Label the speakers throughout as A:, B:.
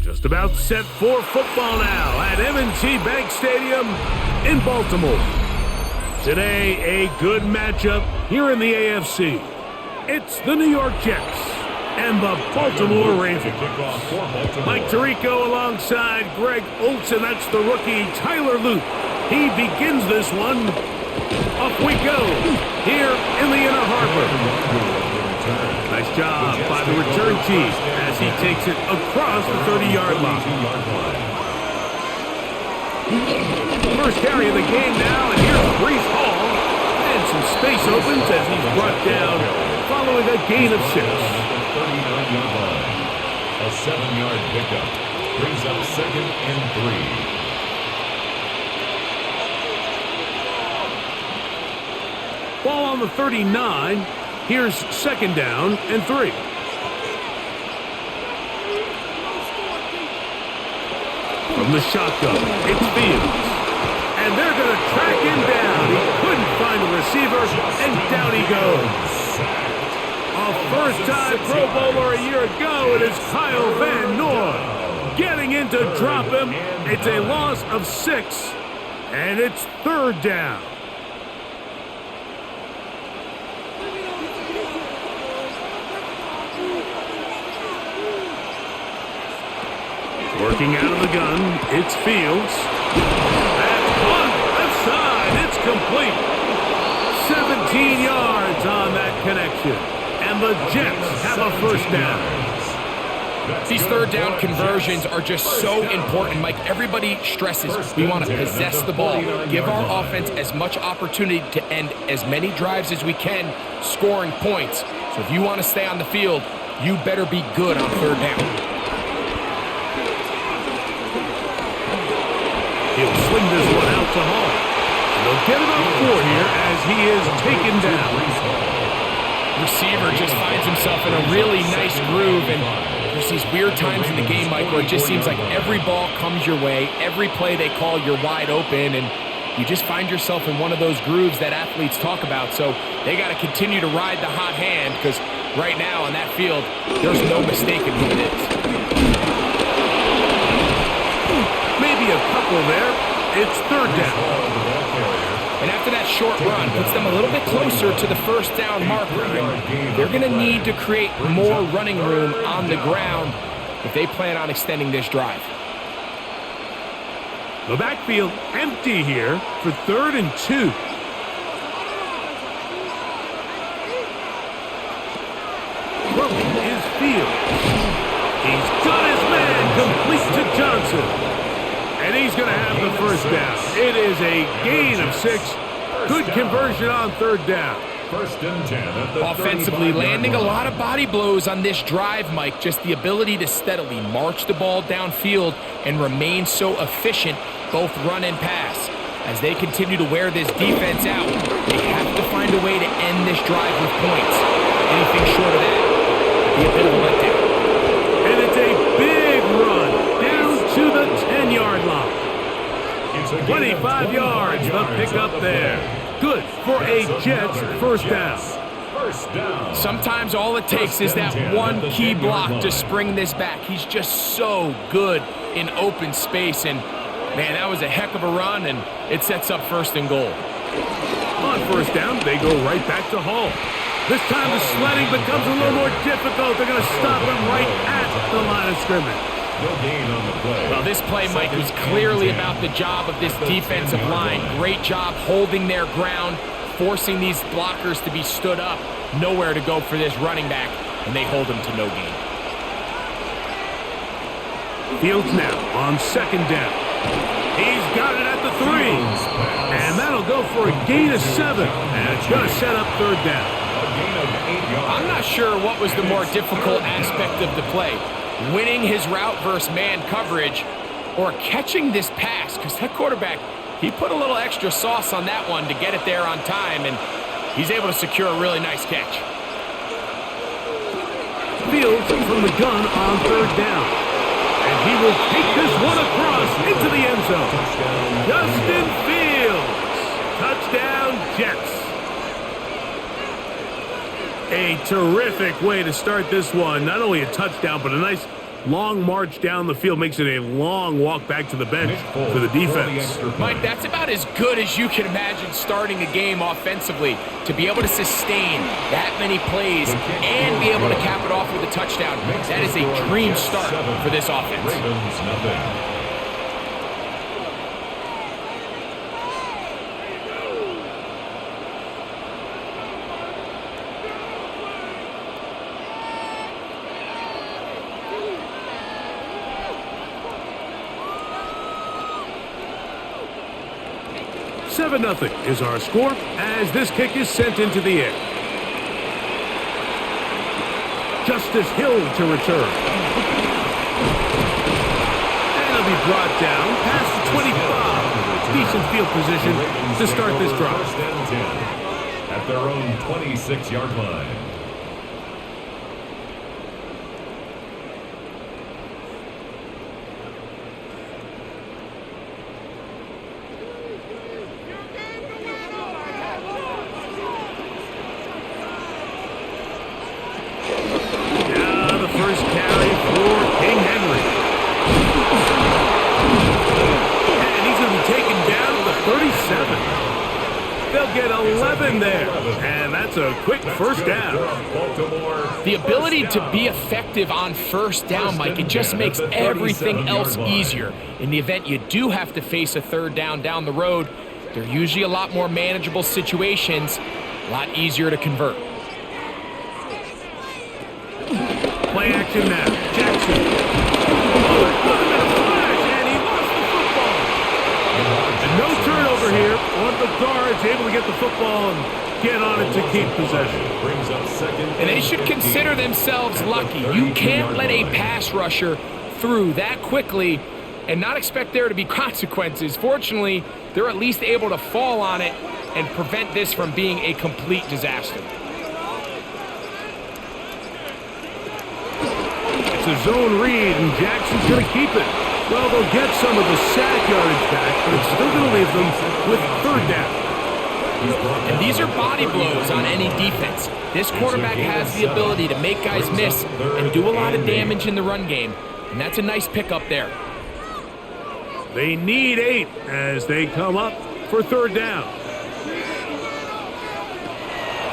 A: Just about set for football now at M&T Bank Stadium in Baltimore. Today, a good matchup here in the AFC. It's the New York Jets and the Baltimore Ravens. Mike Tirico alongside Greg Olsen. That's the rookie Tyler Luke. He begins this one. Off we go here in the Inner Harbor. Nice job by the return team as he takes it across the 30-yard line. First carry of the game now, and here's Breece Hall. And some space opens as he's brought down following a gain of 6.
B: A 7-yard pickup brings up 2nd and 3.
A: Ball on the 39. Here's 2nd down and 3. From the shotgun, it's Fields. And they're going to track him down. He couldn't find the receiver, and down he goes. A first-time Pro Bowler a year ago, it is Kyle Van Noy getting in to drop him. It's a loss of 6, and it's 3rd down. Working out of the gun, it's Fields. That's one left side. It's complete. 17 yards on that connection. And the Jets have a first down.
C: These 3rd down conversions are just so important, Mike. Everybody stresses we want to possess the ball, give our offense as much opportunity to end as many drives as we can, scoring points. So if you want to stay on the field, you better be good on 3rd down.
A: He'll swing this one out to Hall. They'll get about 4 here as he is taken down.
C: Receiver just finds himself in a really nice groove, and there's these weird times in the game, Mike, where it just seems like every ball comes your way, every play they call, you're wide open, and you just find yourself in one of those grooves that athletes talk about. So they got to continue to ride the hot hand, because right now on that field, there's no mistaking who it is.
A: Maybe a couple there. It's 3rd down.
C: And after that short run, puts them a little bit closer to the first down marker. They're going to need to create more running room on the ground if they plan on extending this drive.
A: The backfield empty here for 3rd and 2. Throwing is Fields. He's got his man complete to Johnson. And he's going to have the first down. It is a gain of 6. Good conversion on 3rd down.
B: 1st and 10.
C: Offensively, landing a lot of body blows on this drive, Mike. Just the ability to steadily march the ball downfield and remain so efficient, both run and pass. As they continue to wear this defense out, they have to find a way to end this drive with points. Anything short of that would be a bit of a letdown.
A: And it's a big run. To the 10-yard line. 25 yards, the pickup there. Good for a Jets first down.
C: Sometimes all it takes is that one key block to spring this back. He's just so good in open space, and man, that was a heck of a run, and it sets up 1st and goal.
A: On 1st down, they go right back to Hall. This time the sledding becomes a little more difficult. They're going to stop him right at the line of scrimmage.
B: No gain on the play.
C: Well, this play, Mike, was clearly about the job of this defensive line. Great job holding their ground, forcing these blockers to be stood up. Nowhere to go for this running back, and they hold him to no gain.
A: Fields now on 2nd down. He's got it at the 3. And that'll go for a gain of 7. And it's going to set up 3rd down.
C: I'm not sure what was the more difficult aspect of the play. Winning his route versus man coverage, or catching this pass, because that quarterback, he put a little extra sauce on that one to get it there on time, and he's able to secure a really nice catch.
A: Fields from the gun on 3rd down. And he will take this one across into the end zone. Justin Fields. Touchdown, Jets. A terrific way to start this one. Not only a touchdown, but a nice long march down the field makes it a long walk back to the bench for the defense.
C: Mike, that's about as good as you can imagine starting a game offensively. To be able to sustain that many plays and be able to cap it off with a touchdown, that is a dream start for this offense.
B: Ravens nothing.
A: Seven 0 is our score as this kick is sent into the air. Justice Hill to return. And it'll be brought down past the 25. Decent field position to start this drive.
B: First and 10 at their own 26-yard line.
A: They'll get 11 there, and that's a quick first down.
C: The ability to be effective on first down, Mike, it just makes everything else easier. In the event you do have to face a third down the road, they're usually a lot more manageable situations, a lot easier to convert.
A: Play action now. Jackson. No turnover here. One of the guards able to get the football and get on it to keep possession.
C: And they should consider themselves lucky. You can't let a pass rusher through that quickly and not expect there to be consequences. Fortunately, they're at least able to fall on it and prevent this from being a complete disaster.
A: It's a zone read, and Jackson's going to keep it. Well, they'll get some of the sack yardage back, but it's still going to leave them with third down.
C: And these are body blows on any defense. This quarterback has the ability to make guys miss and do a lot of damage in the run game, and that's a nice pickup there.
A: They need 8 as they come up for third down.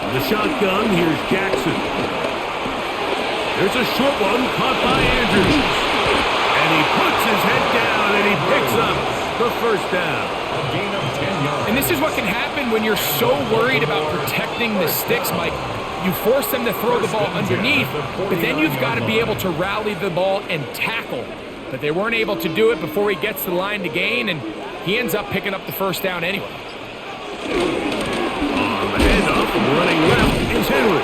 A: In the shotgun, here's Jackson. There's a short one caught by Andrews. And he puts his head down and he picks up the first down.
B: A gain of 10 yards.
C: And this is what can happen when you're so worried about protecting the sticks, Mike. You force them to throw the ball underneath, but then you've got to be able to rally the ball and tackle. But they weren't able to do it before he gets to the line to gain, and he ends up picking up the first down anyway.
A: On the handoff, running left is Henry.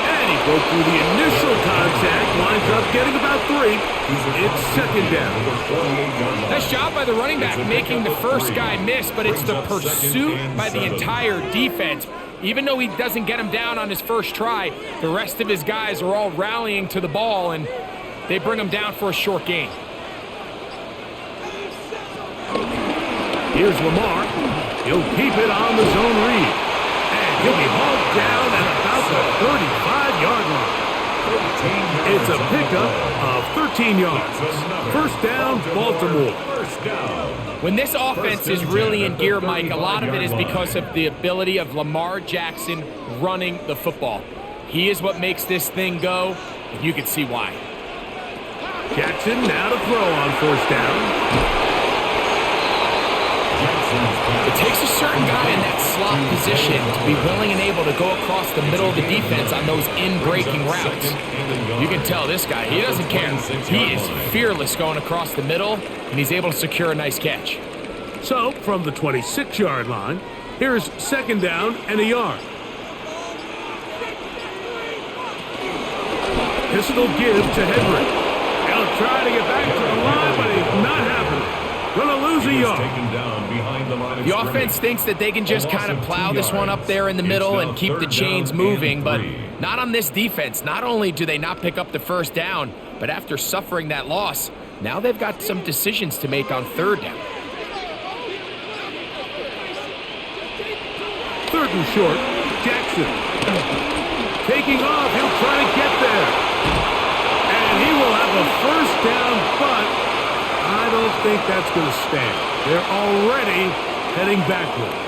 A: And he broke through the initial contact, lines up getting about 3. It's second down.
C: Nice job by the running back making the first guy miss, but it's the pursuit by the entire defense. Even though he doesn't get him down on his first try, the rest of his guys are all rallying to the ball, and they bring him down for a short gain.
A: Here's Lamar. He'll keep it on the zone read. And he'll be hauled down at about the 35-yard line. It's a pickup of 13 yards. First down, Baltimore.
C: When this offense is really in gear, Mike, a lot of it is because of the ability of Lamar Jackson running the football. He is what makes this thing go, and you can see why.
A: Jackson now to throw on first down.
C: It takes a certain guy in that slot position to be willing and able to go across the middle of the defense on those in-breaking routes. You can tell this guy, he doesn't care. He is fearless going across the middle, and he's able to secure a nice catch.
A: So, from the 26-yard line, here's second down and a yard. Pistol give to Henry. He'll try to get back to the line, but he's not happening. Gonna lose a yard.
C: The offense thinks that they can just kind of plow this one up there in the middle and keep the chains moving, but not on this defense. Not only do they not pick up the first down, but after suffering that loss, now they've got some decisions to make on third down.
A: Third and short, Jackson. Taking off, he'll try to get there. And he will have a first down, but I don't think that's going to stand. They're already heading backwards.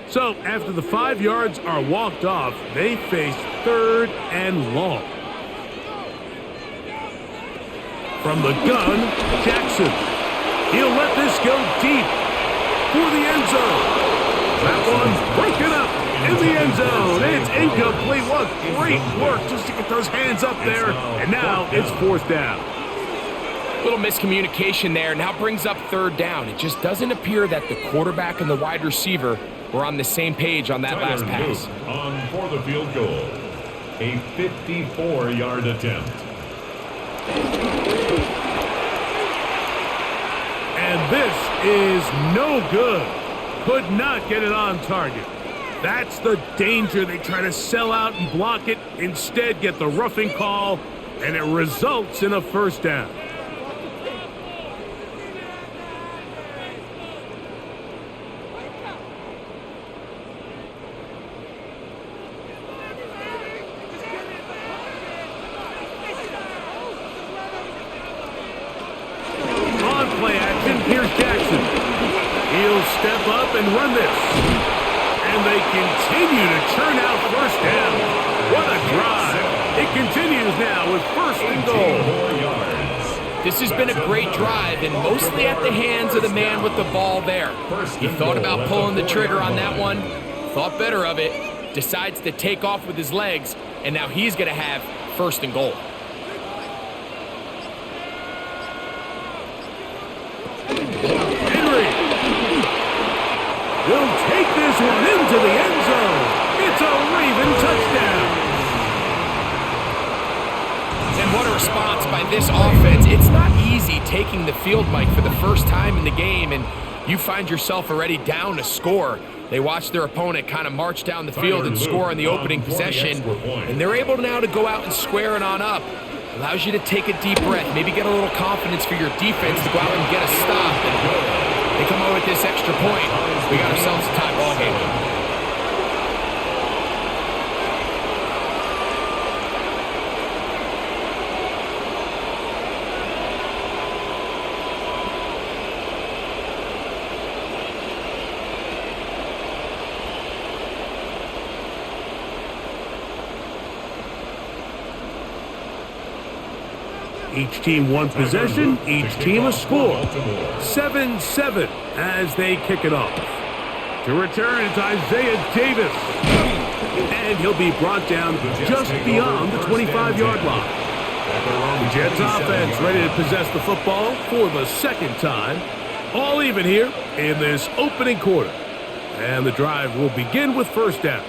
A: So, after the 5 yards are walked off, they face 3rd and long. From the gun, Jackson. He'll let this go deep for the end zone. That one's broken up in the end zone. It's incomplete. What great work just to get those hands up there. And now it's 4th down.
C: Little miscommunication there. Now brings up 3rd down. It just doesn't appear that the quarterback and the wide receiver were on the same page on that last pass.
B: On for the field goal. A 54-yard attempt.
A: And this is no good. Could not get it on target. That's the danger. They try to sell out and block it. Instead, get the roughing call, and it results in a 1st down. Play action, here's Jackson. He'll step up and run this. And they continue to churn out 1st down. What a drive. It continues now with 1st and goal.
C: This has been a great drive, and mostly at the hands of the man with the ball there. He thought about pulling the trigger on that one, thought better of it, decides to take off with his legs, and now he's going to have 1st and goal.
A: Will take this one into the end zone. It's a Raven touchdown.
C: And what a response by this offense. It's not easy taking the field, Mike, for the first time in the game, and you find yourself already down a score. They watch their opponent kind of march down the field and score on the opening possession, and they're able now to go out and square it on up. Allows you to take a deep breath, maybe get a little confidence for your defense to go out and get a stop. And they come out with this extra point. We got ourselves a tie ball game.
A: Each team one possession, each team a score. 7-7 as they kick it off. To return, it's Isaiah Davis. And he'll be brought down just beyond the 25-yard line. The Jets offense ready to possess the football for the 2nd time. All even here in this opening quarter. And the drive will begin with 1st down.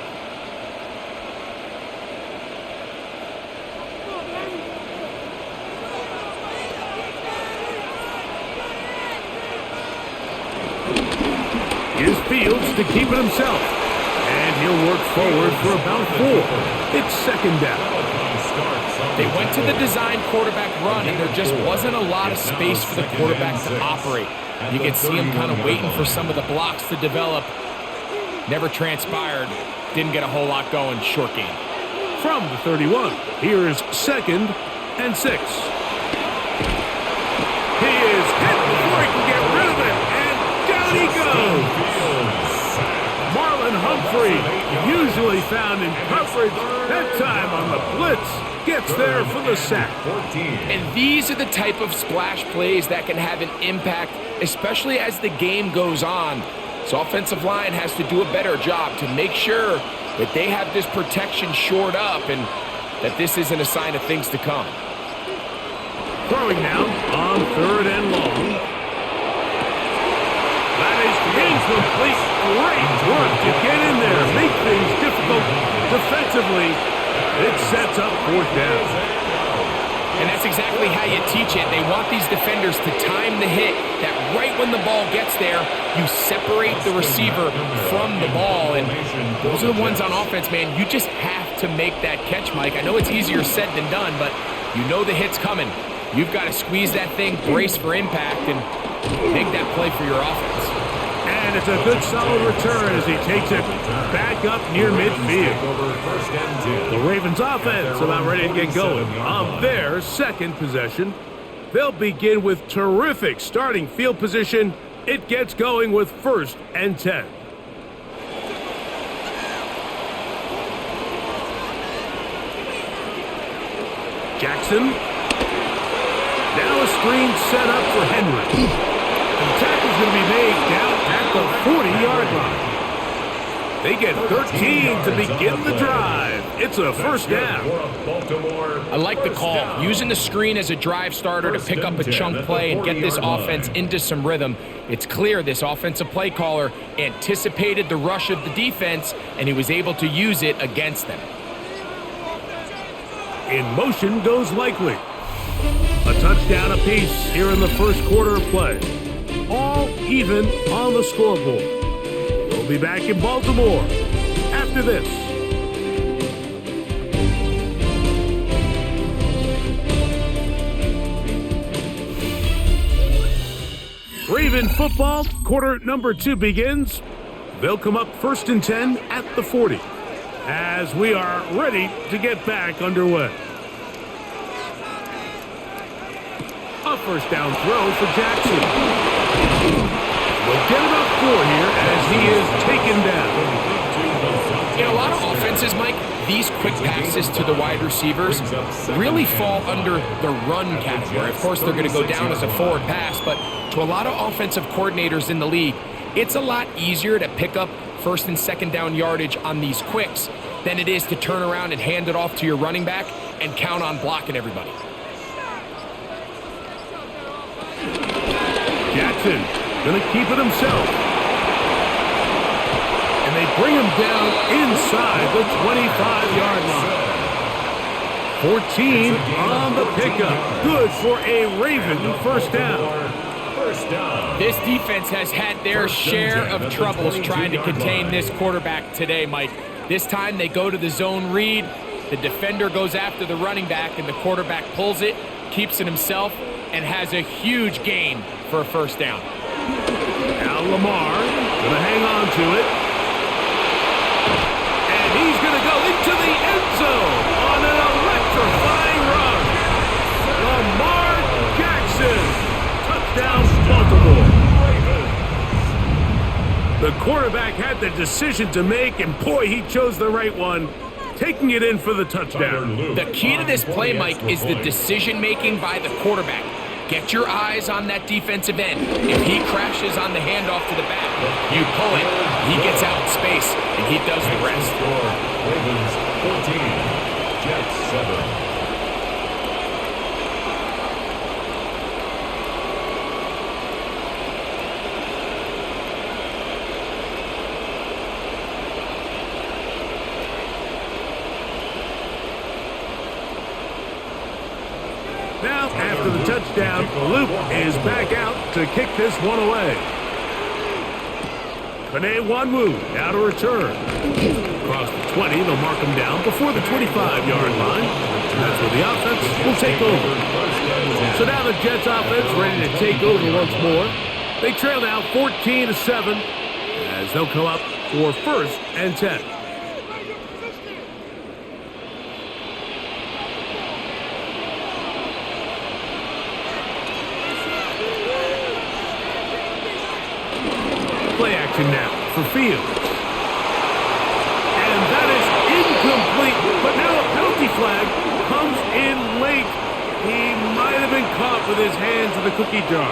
A: Here's Fields to keep it himself. And he'll work forward for about 4. It's 2nd down.
C: They went to the design quarterback run, and there just wasn't a lot of space for the quarterback to operate. You could see him kind of waiting for some of the blocks to develop. Never transpired. Didn't get a whole lot going. Short game.
A: From the 31, here is 2nd and 6. He is hit before he can get rid of it. Down he goes. Marlon Humphrey, usually found in coverage, that time on the blitz, gets there for the sack.
C: And these are the type of splash plays that can have an impact, especially as the game goes on. So offensive line has to do a better job to make sure that they have this protection shored up and that this isn't a sign of things to come.
A: Throwing now on 3rd and long. That is incomplete. Great work to get in there, make things difficult defensively. It sets up 4th down.
C: And that's exactly how you teach it. They want these defenders to time the hit, that right when the ball gets there, you separate the receiver from the ball. And those are the ones on offense, man. You just have to make that catch, Mike. I know it's easier said than done, but you know the hit's coming. You've got to squeeze that thing, brace for impact, and make that play for your offense.
A: And it's a good solid return as he takes it back up near midfield. The Ravens offense about ready to get going on their second possession. They'll begin with terrific starting field position. It gets going with 1st and 10. Jackson. Now a screen set up for Henry. The tackle's going to be made down at the 40-yard line. They get 13 to begin the drive. It's a first down.
C: I like the call. Using the screen as a drive starter to pick up a chunk play and get this offense into some rhythm. It's clear this offensive play caller anticipated the rush of the defense, and he was able to use it against them.
A: In motion goes Likely. A touchdown apiece here in the first quarter of play. All even on the scoreboard. We'll be back in Baltimore after this. Raven football, quarter number 2 begins. They'll come up 1st and 10 at the 40 as we are ready to get back underway. A first down throw for Jackson. We'll get about 4 here as he is taken down.
C: In a lot of offenses, Mike, these quick passes to the wide receivers really fall under the run category. Of course, they're going to go down as a forward pass, but to a lot of offensive coordinators in the league, it's a lot easier to pick up 1st and 2nd down yardage on these quicks than it is to turn around and hand it off to your running back and count on blocking everybody.
A: Jackson going to keep it himself. And they bring him down inside the 25-yard line. 14 on the pickup. Good for a Raven first down.
C: This defense has had their share of troubles trying to contain this quarterback today, Mike. This time they go to the zone read. The defender goes after the running back, and the quarterback pulls it, keeps it himself, and has a huge gain for a first down.
A: Now Lamar going to hang on to it. And he's going to go into the end zone on an electrifying run. Lamar Jackson. Touchdown, Baltimore. The quarterback had the decision to make, and boy, he chose the right one, taking it in for the touchdown.
C: The key to this play, Mike, is the decision-making by the quarterback. Get your eyes on that defensive end. If he crashes on the handoff to the back, you pull it, he gets out in space, and he does the rest.
B: Ravens 14, Jets 7.
A: Now, after the touchdown, Luke is back out to kick this one away. Panay Wanwu now to return. Across the 20, they'll mark him down before the 25-yard line. And that's where the offense will take over. So now the Jets offense ready to take over once more. They trail now 14-7 as they'll come up for 1st and 10. Play action now for Fields. And that is incomplete. But now a penalty flag comes in late. He might have been caught with his hands in the cookie jar.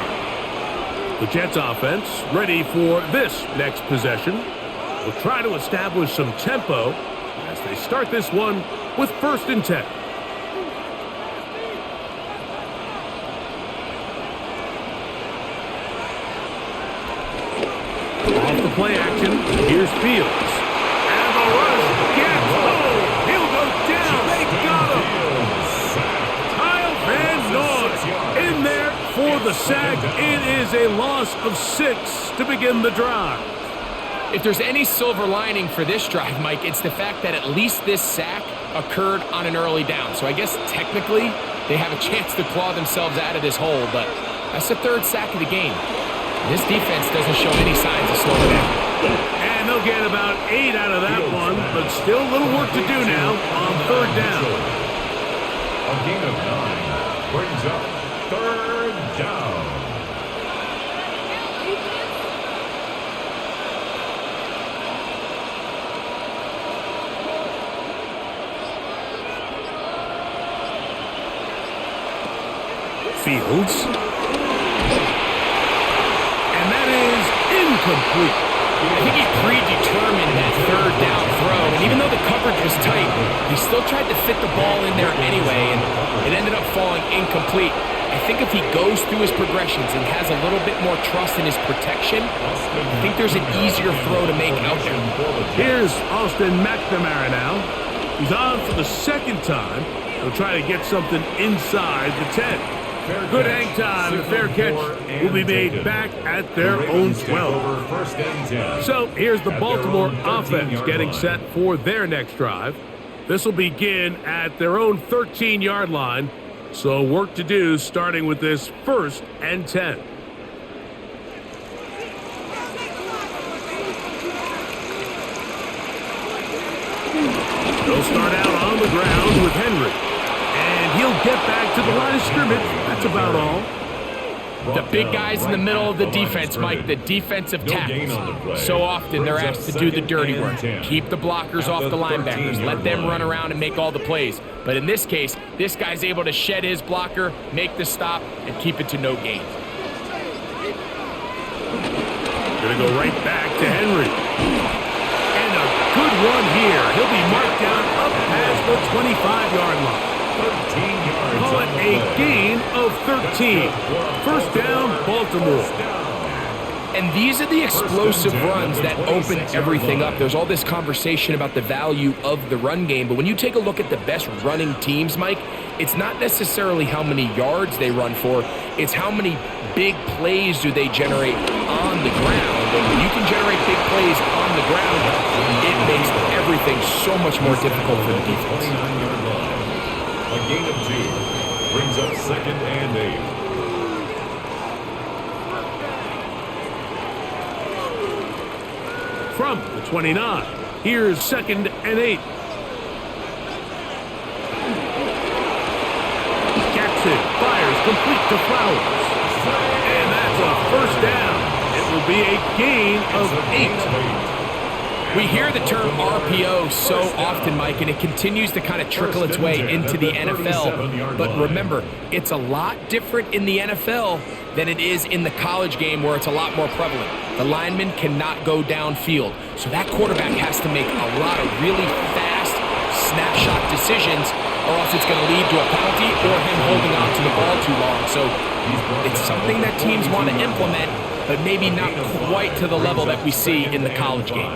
A: The Jets offense ready for this next possession. Will try to establish some tempo as they start this one with 1st and 10. Off the play action, here's Fields. And the rush gets home. He'll go down. They got him. Kyle Van Noy in there for the sack. It is a loss of 6 to begin the drive.
C: If there's any silver lining for this drive, Mike, it's the fact that at least this sack occurred on an early down. So I guess technically they have a chance to claw themselves out of this hole, but that's the third sack of the game. This defense doesn't show any signs of slowing down.
A: And they'll get about 8 out of that one, but still a little work to do now on third down.
B: A gain of 9 brings up third down.
A: Fields. And that is incomplete.
C: I think he predetermined that third down throw, and even though the coverage was tight, he still tried to fit the ball in there anyway, and it ended up falling incomplete. I think if he goes through his progressions and has a little bit more trust in his protection, I think there's an easier throw to make out there.
A: Here's Austin McNamara now. He's on for the second time. He'll try to get something inside the 10. Good hang time. The fair catch will be made back at their own 12. So here's the Baltimore offense getting set for their next drive. This will begin at their own 13-yard line. So work to do starting with this 1st and 10. They'll start out on the ground with Henry. And he'll get back to the line of scrimmage. That's about all.
C: The big guys in the middle of the defense, Mike, the defensive tackles. So often they're asked to do the dirty work. Keep the blockers off the linebackers. Let them run around and make all the plays. But in this case, this guy's able to shed his blocker, make the stop, and keep it to no gain.
A: Gonna go right back to Henry. And a good run here. He'll be marked down up past the 25-yard line.
B: 13 yards.
A: Call it a gain of 13. First down, Baltimore.
C: And these are the explosive runs that open everything up. There's all this conversation about the value of the run game, but when you take a look at the best running teams, Mike, it's not necessarily how many yards they run for, it's how many big plays do they generate on the ground. And when you can generate big plays on the ground, it makes everything so much more difficult for the defense.
B: A gain of 2 brings up 2nd and 8.
A: From the 29, here's 2nd and 8. Jackson fires complete to Flowers. And that's a first down. It will be a gain of 8.
C: We hear the term RPO so often, Mike, and it continues to kind of trickle its way into the NFL. But remember, it's a lot different in the NFL than it is in the college game where it's a lot more prevalent. The lineman cannot go downfield, so that quarterback has to make a lot of really fast snapshot decisions, or else it's going to lead to a penalty or him holding on to the ball too long. So it's something that teams want to implement, but maybe not quite to the level that we see in the college game.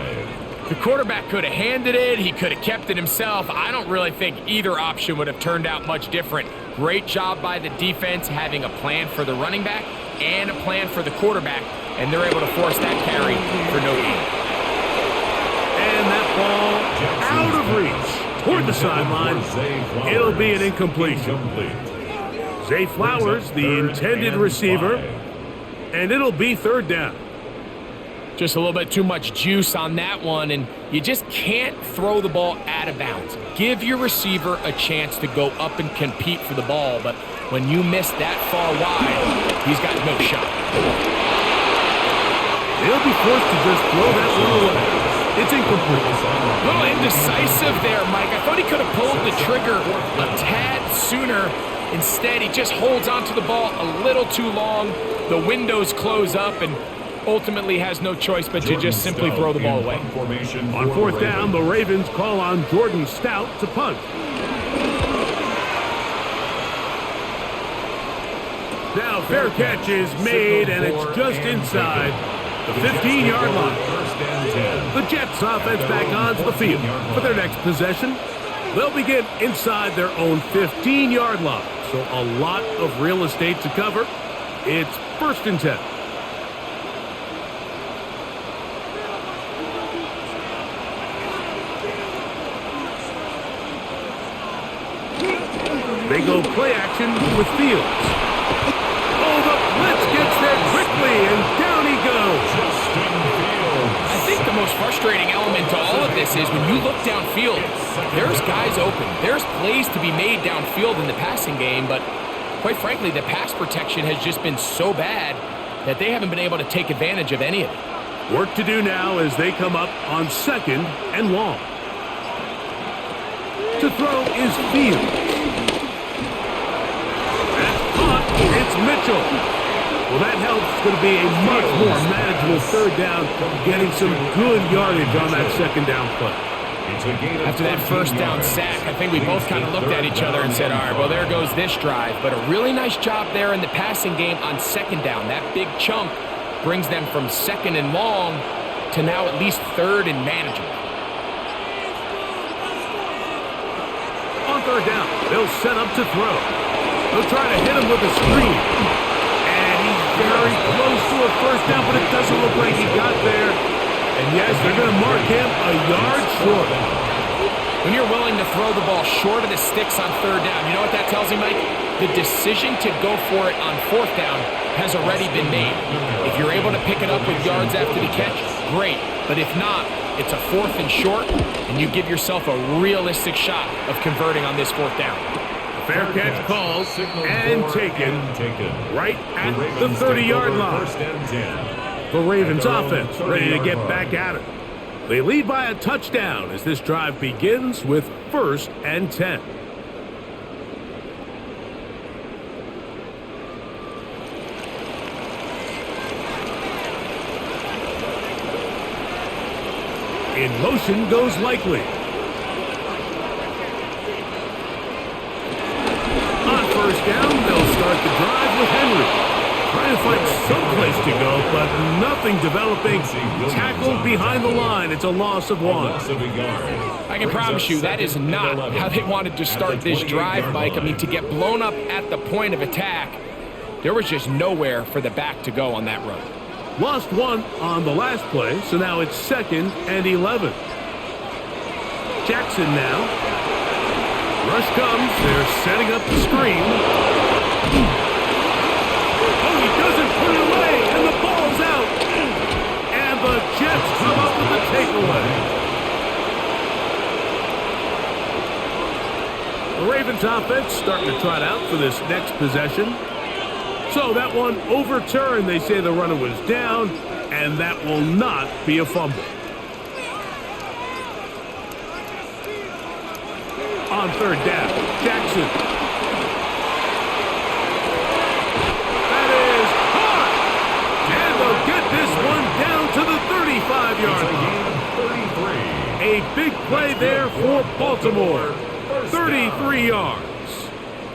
C: The quarterback could have handed it. He could have kept it himself. I don't really think either option would have turned out much different. Great job by the defense having a plan for the running back and a plan for the quarterback, and they're able to force that carry for no gain.
A: And that ball out of reach toward the sideline. It'll be an incompletion. Zay Flowers, the intended receiver, and it'll be 3rd down.
C: Just a little bit too much juice on that one, and you just can't throw the ball out of bounds. Give your receiver a chance to go up and compete for the ball, but when you miss that far wide, he's got no shot.
A: He'll be forced to just throw that one away. It's incomplete.
C: A little indecisive there, Mike. I thought he could have pulled the trigger a tad sooner. Instead, he just holds onto the ball a little too long. The windows close up, and ultimately has no choice but to just simply throw the ball away.
A: On 4th down, the Ravens call on Jordan Stout to punt. Now fair catch is made, and it's just inside the 15-yard line. The Jets offense back onto the field for their next possession. They'll begin inside their own 15-yard line, so a lot of real estate to cover. It's 1st and 10. They go play action with Fields. Oh, the blitz gets there quickly, and down he goes.
C: I think the most frustrating element to all of this is when you look downfield, there's guys open. There's plays to be made downfield in the passing game, but quite frankly, the pass protection has just been so bad that they haven't been able to take advantage of any of it.
A: Work to do now as they come up on 2nd and long. To throw is Fields. That's caught. It's Mitchell. Well, that helps. It's going to be a much more manageable 3rd down, getting some good yardage on that 2nd down play.
C: After that 1st down sack, I think we both kind of looked at each other and said, all right, well, there goes this drive. But a really nice job there in the passing game on 2nd down. That big chunk brings them from 2nd and long to now at least 3rd and manageable.
A: On 3rd down, they'll set up to throw. They'll try to hit him with a screen. And he's very close to a 1st down, but it doesn't look like he got there. And yes, they're going to mark him a yard short.
C: When you're willing to throw the ball short of the sticks on 3rd down, you know what that tells me, Mike? The decision to go for it on 4th down has already been made. If you're able to pick it up with yards after the catch, great. But if not, it's a 4th and short, and you give yourself a realistic shot of converting on this 4th down.
A: Fair catch called and taken right at the 30-yard line. The Ravens offense ready to get back at it. They lead by a touchdown as this drive begins with 1st and 10. In motion goes Likely. On 1st down, they'll start the drive with Henry. Trying to find someplace to go, but nothing developing. Tackled behind the line. It's a loss of 1.
C: I can promise you that is not how they wanted to start this drive, Mike. I mean, to get blown up at the point of attack, there was just nowhere for the back to go on that run.
A: Lost 1 on the last play, so now it's 2nd and 11. Jackson now. Rush comes. They're setting up the screen. Oh, he doesn't put it away, and the ball's out. And the Jets come up with the takeaway. The Ravens offense starting to trot out for this next possession. So that one overturned. They say the runner was down, and that will not be a fumble. On 3rd down, Jackson. That is caught! And they'll get this one down to the 35-yard line. A big play there for Baltimore. 33 yards.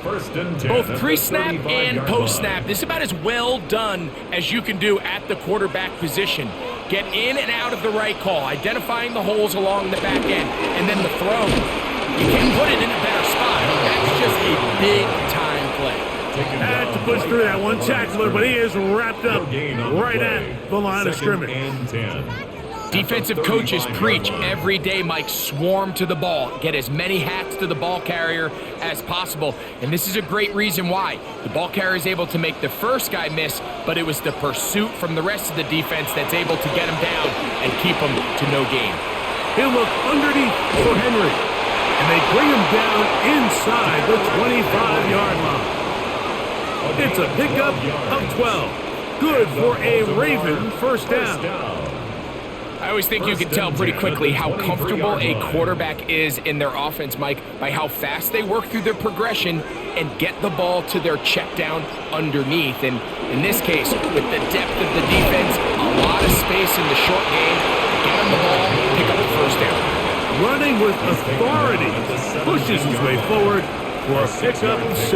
C: Both pre-snap and post-snap. This is about as well done as you can do at the quarterback position. Get in and out of the right call, identifying the holes along the back end, and then the throw. You can't put it in a better spot. That's just a big-time play.
A: Had to push through that one tackler, but he is wrapped up right at the line of scrimmage.
C: Defensive coaches preach every day, Mike, swarm to the ball. Get as many hats to the ball carrier as possible. And this is a great reason why. The ball carrier is able to make the first guy miss, but it was the pursuit from the rest of the defense that's able to get him down and keep him to no gain.
A: He'll look underneath for Henry. And they bring him down inside the 25-yard line. It's a pickup of 12. Good for a Raven first down.
C: I always think you can tell pretty quickly how comfortable a quarterback is in their offense, Mike, by how fast they work through their progression and get the ball to their check down underneath. And in this case, with the depth of the defense, a lot of space in the short game, get them the ball, pick up the first down.
A: Running with authority, pushes his way forward for a pickup of 6.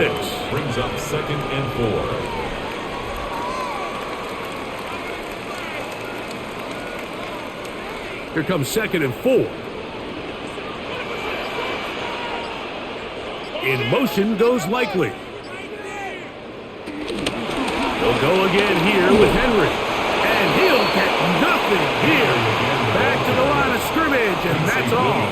B: Brings up 2nd and 4.
A: Here comes 2nd and 4. In motion goes Likely. They'll go again here with Henry. And he'll get nothing here. Back to the line of scrimmage, and that's all.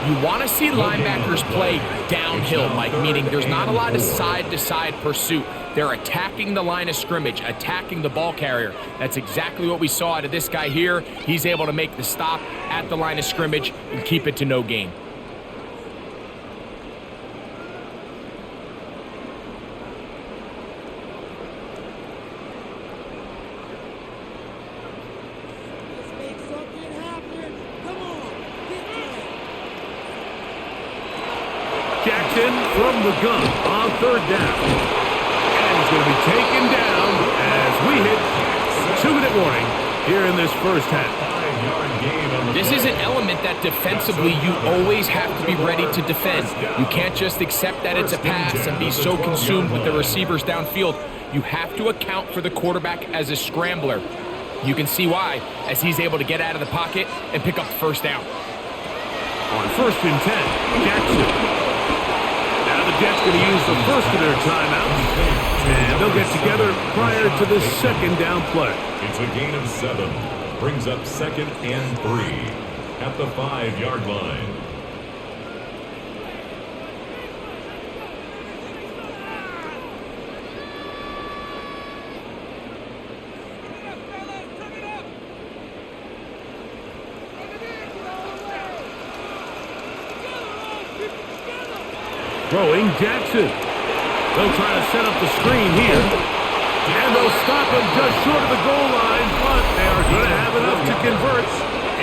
C: You want to see linebackers play downhill, Mike, meaning there's not a lot of side-to-side pursuit. They're attacking the line of scrimmage, attacking the ball carrier. That's exactly what we saw out of this guy here. He's able to make the stop at the line of scrimmage and keep it to no gain.
A: Jackson from the gun on third down. And he's going to be taken down as we hit 2-minute warning here in this first half.
C: This is an element that defensively you always have to be ready to defend. You can't just accept that it's a pass and be so consumed with the receivers downfield. You have to account for the quarterback as a scrambler. You can see why, as he's able to get out of the pocket and pick up the first down.
A: On 1st and 10, Jackson. Now the Jets going to use the first of their timeouts, and they'll get together prior to the second down play.
B: It's a gain of 7. Brings up 2nd and 3 at the 5-yard line.
A: Throwing Jackson. They'll try to set up the screen here. And they'll stop him just short of the goal line, but they are going to have enough to convert.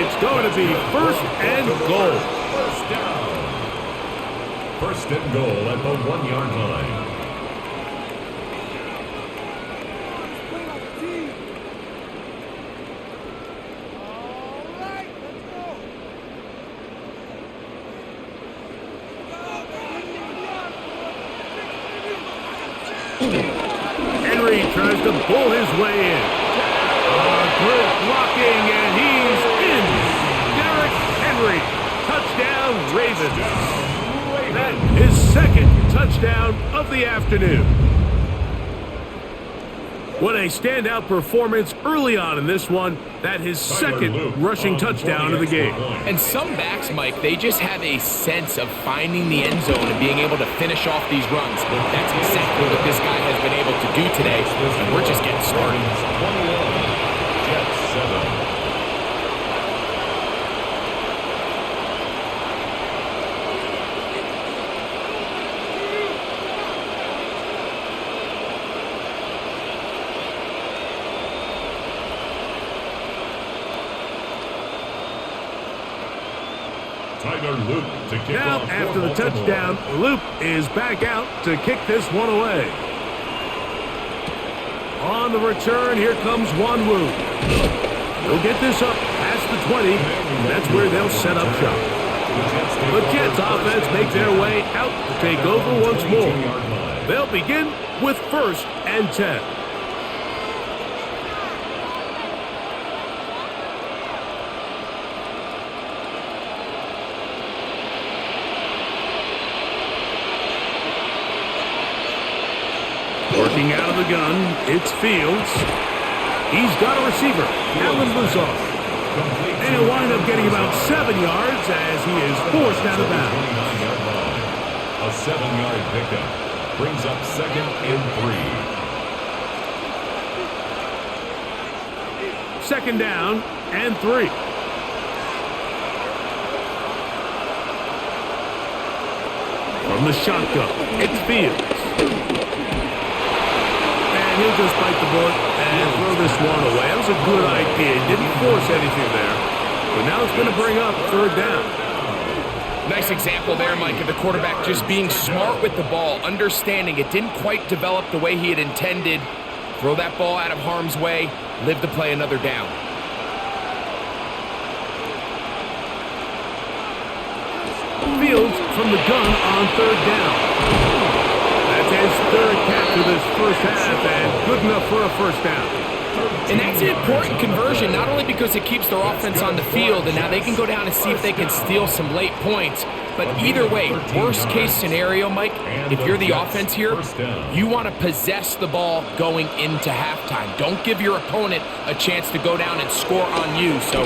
A: It's going to be 1st and goal.
B: First down. 1st and goal at the 1-yard line.
A: Henry tries to pull his way in. Good blocking, and he's in. Derrick Henry, touchdown Ravens. That is 2nd touchdown of the afternoon. What a standout performance early on in this one. That his 2nd rushing touchdown of the game.
C: And some backs, Mike, they just have a sense of finding the end zone and being able to finish off these runs. That's exactly what this guy has been able to do today, and we're just getting started.
B: 21, Jets 7.
A: Now, after the touchdown, Loop is back out to kick this one away. On the return, here comes Wanwu. He'll get this up past the 20, and that's where they'll set up shop. The Jets offense make their way out to take over once more. They'll begin with 1st and 10. Working out of the gun, it's Fields. He's got a receiver, Alan Lazar. And he'll wind up getting about 7 yards as he is forced out of bounds.
B: A 7-yard pickup brings up 2nd and 3.
A: 2nd down and 3. From the shotgun, it's Fields. He'll just bite the bullet and throw this one away. That was a good idea. He didn't force anything there. But now it's going to bring up 3rd down.
C: Nice example there, Mike, of the quarterback just being smart with the ball, understanding it didn't quite develop the way he had intended. Throw that ball out of harm's way, live to play another down.
A: Fields from the gun on 3rd down. That's his 3rd catch of this first half, and good enough for a first down.
C: And that's an important conversion, not only because it keeps their offense on the field, and now they can go down and see if they can steal some late points. But either way, worst case scenario, Mike, if you're the offense here, you want to possess the ball going into halftime. Don't give your opponent a chance to go down and score on you. So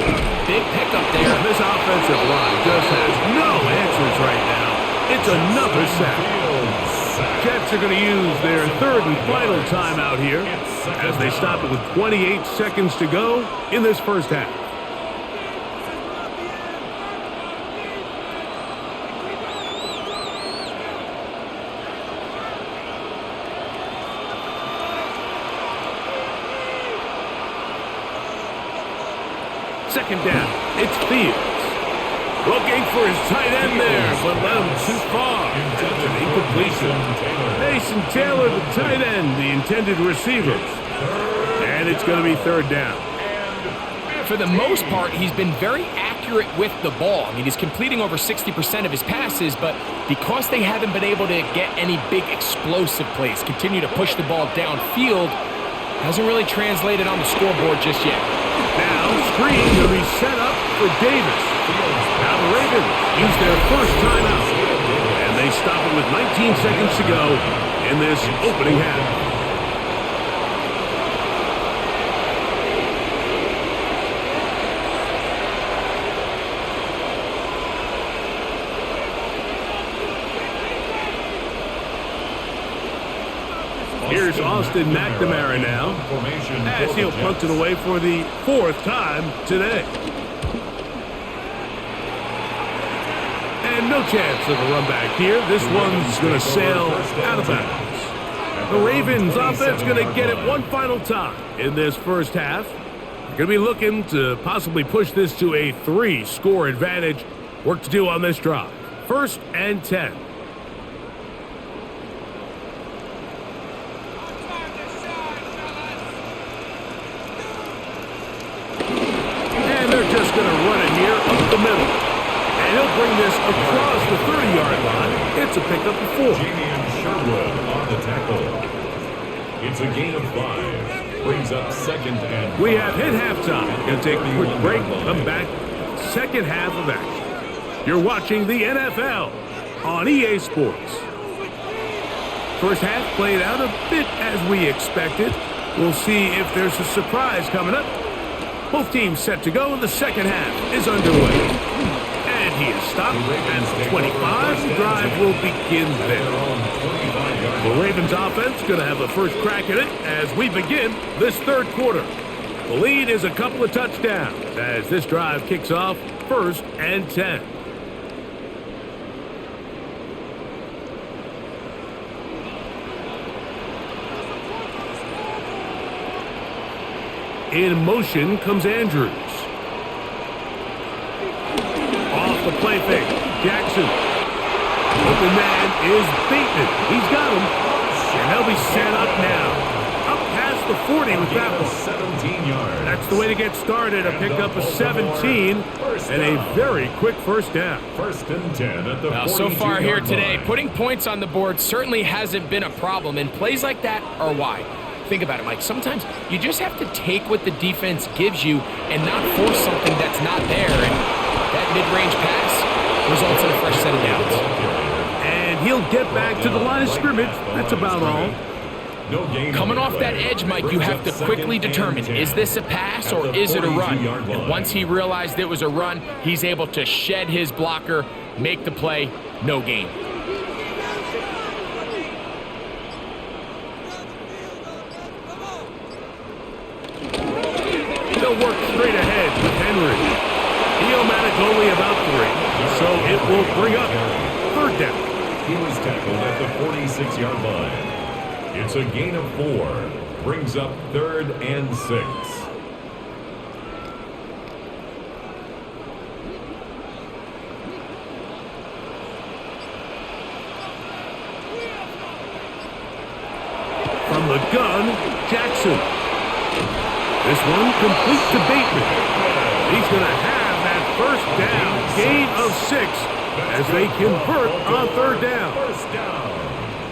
C: big pickup there.
A: This offensive line just has no answer defense right now. It's another sack. Jets are going to use their third and final timeout here as they stop it with 28 seconds to go in this first half. Second down, it's Fields. Looking for his tight end there, but let him too far. That's an incompletion. Mason Taylor, the tight end, the intended receiver. And it's going to be third down.
C: For the most part, he's been very accurate with the ball. I mean, he's completing over 60% of his passes, but because they haven't been able to get any big explosive plays, continue to push the ball downfield, hasn't really translated on the scoreboard just yet.
A: Now, screen to be set up for Davis. Now the Ravens use their first timeout. And they stop it with 19 seconds to go in this opening half. Here's Austin McNamara now, as he'll punt it away for the fourth time today. And no chance of a run back here. This one's going to sail out of bounds. The Ravens offense going to get it one final time in this first half. Going to be looking to possibly push this to a 3-score advantage. Work to do on this drive. 1st and 10. Just going to run it here up the middle. And he'll bring this across the 30-yard line. It's a pickup of 4.
B: Jamian Sherwood on the tackle. It's a gain of 5. Brings up 2nd and 5.
A: We have hit halftime. Going to take a quick break. Come back. Second half of action. You're watching the NFL on EA Sports. First half played out a bit as we expected. We'll see if there's a surprise coming up. Both teams set to go, and the second half is underway. And he is stopped at 25. The drive will begin there. The Ravens offense going to have the first crack at it as we begin this third quarter. The lead is a couple of touchdowns as this drive kicks off 1st and 10. In motion comes Andrews. Off the play fake. Jackson. Open man is Bateman. He's got him. And they'll be set up now. Up past the 40 with that one.
B: 17 yards.
A: That's the way to get started. A pickup of 17 and a very quick first down.
B: 1st and 10 at the 42-yard line.
C: So far here today, putting points on the board certainly hasn't been a problem, and plays like that are why. Think about it, Mike. Sometimes you just have to take what the defense gives you and not force something that's not there. And that mid-range pass results in a fresh set of downs.
A: And he'll get back to the line of scrimmage. That's about all.
C: Coming off that edge, Mike, you have to quickly determine, is this a pass or is it a run? And once he realized it was a run, he's able to shed his blocker, make the play, no gain.
A: They'll work straight ahead with Henry. He'll manage only about 3, so it will bring up 3rd down.
B: He was tackled at the 46-yard line. It's a gain of 4. Brings up 3rd and 6.
A: From the gun, Jackson. This one complete to Bateman. He's going to have that first down. Gain of 6 as they convert on 3rd down.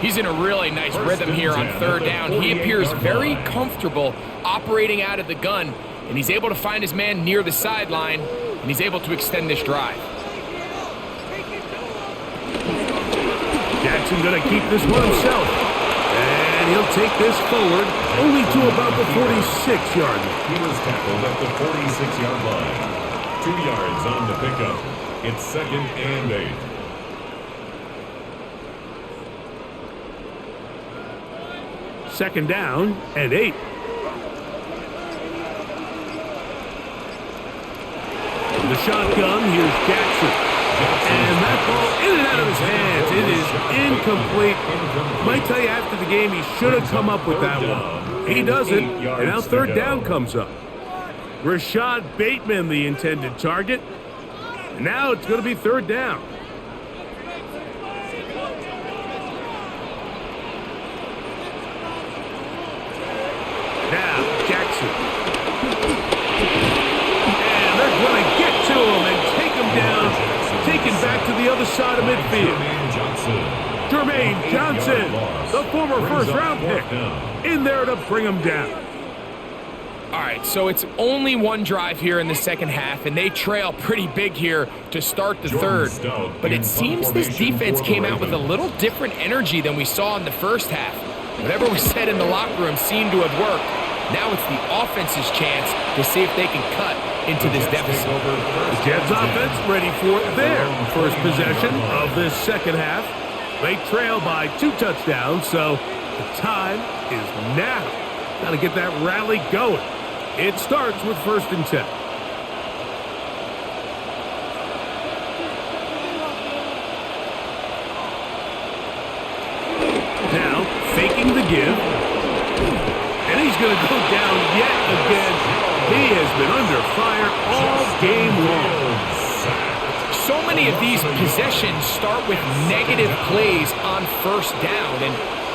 C: He's in a really nice rhythm here on 3rd down. He appears very comfortable operating out of the gun, and he's able to find his man near the sideline, and he's able to extend this drive.
A: Jackson going to keep this one himself. And he'll take this forward only to about the 46-yard line.
B: He was tackled at the 46-yard line. 2 yards on the pickup. It's 2nd and 8.
A: Second down and 8. From the shotgun, here's Jackson. And that ball in and out of his hands. It is incomplete. Might tell you after the game he should have come up with that one. He doesn't, and now third down comes up. Rashad Bateman, the intended target. And now it's going to be third down. Now, Jackson. And they're going to get to him and take him down. Taken back to the other side of midfield. Jermaine Johnson, the former first-round pick, in there to bring him down.
C: All right, so it's only one drive here in the second half, and they trail pretty big here to start the third. But it seems this defense came out with a little different energy than we saw in the first half. Whatever was said in the locker room seemed to have worked. Now it's the offense's chance to see if they can cut into this deficit.
A: The Jets offense ready for their first possession of this second half. They trail by 2 touchdowns, so the time is now. Got to get that rally going. It starts with 1st and 10. Now, faking the give. And he's going to go down yet again. He has been under fire all game long.
C: So many of these possessions start with negative plays on first down, and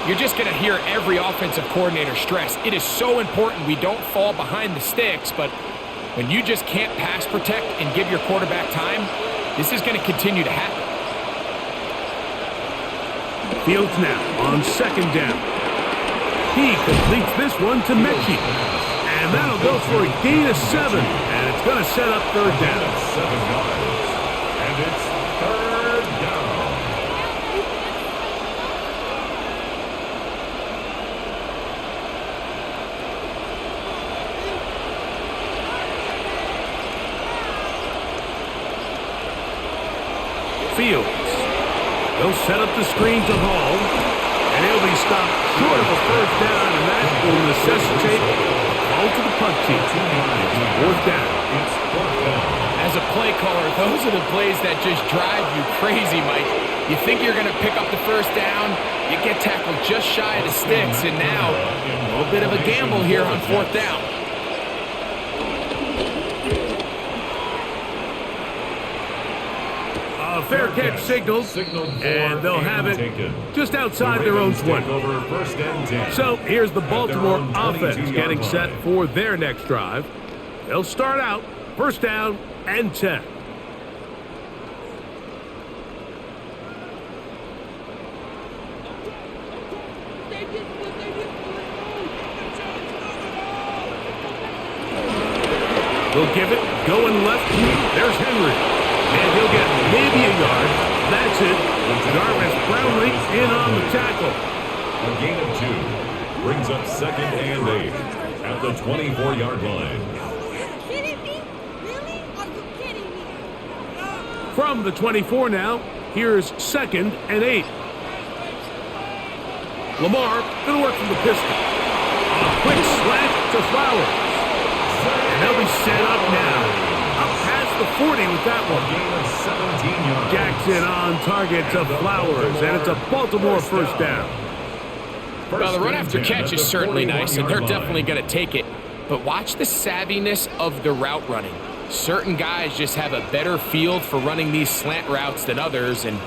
C: you're just going to hear every offensive coordinator stress. It is so important we don't fall behind the sticks, but when you just can't pass protect and give your quarterback time, this is going to continue to happen.
A: Fields now on 2nd down. He completes this one to Mechie. And that'll go for a gain of 7. And it's going to set up third down.
B: 7 yards. And it's third down.
A: Fields. They'll set up the screen to Hall. And he'll be stopped short of a first down. And that will necessitate all to the punt team. It's 4th down.
C: As a play caller, those are the plays that just drive you crazy, Mike. You think you're going to pick up the first down, you get tackled just shy of the sticks, and now a little bit of a gamble here on 4th down.
A: A fair catch signaled, and they'll have it just outside their own 20. So here's the Baltimore offense getting set for their next drive. They'll start out 1st down and 10. They'll give it, going left. There's Henry. And he'll get maybe a yard. That's it. Jarvis Brownlee in on the tackle.
B: A gain of 2 brings up 2nd and 8 at the 24-yard line.
A: From the 24 now, here's 2nd and 8. Lamar going to work from the pistol. A quick slant to Flowers. And they'll be set up now. Up past the 40 with that one.
B: Gain of 17 yards.
A: Jackson on target to Flowers, and it's a Baltimore first down.
C: Well, the run after catch is certainly nice, and they're definitely going to take it. But watch the savviness of the route running. Certain guys just have a better feel for running these slant routes than others, and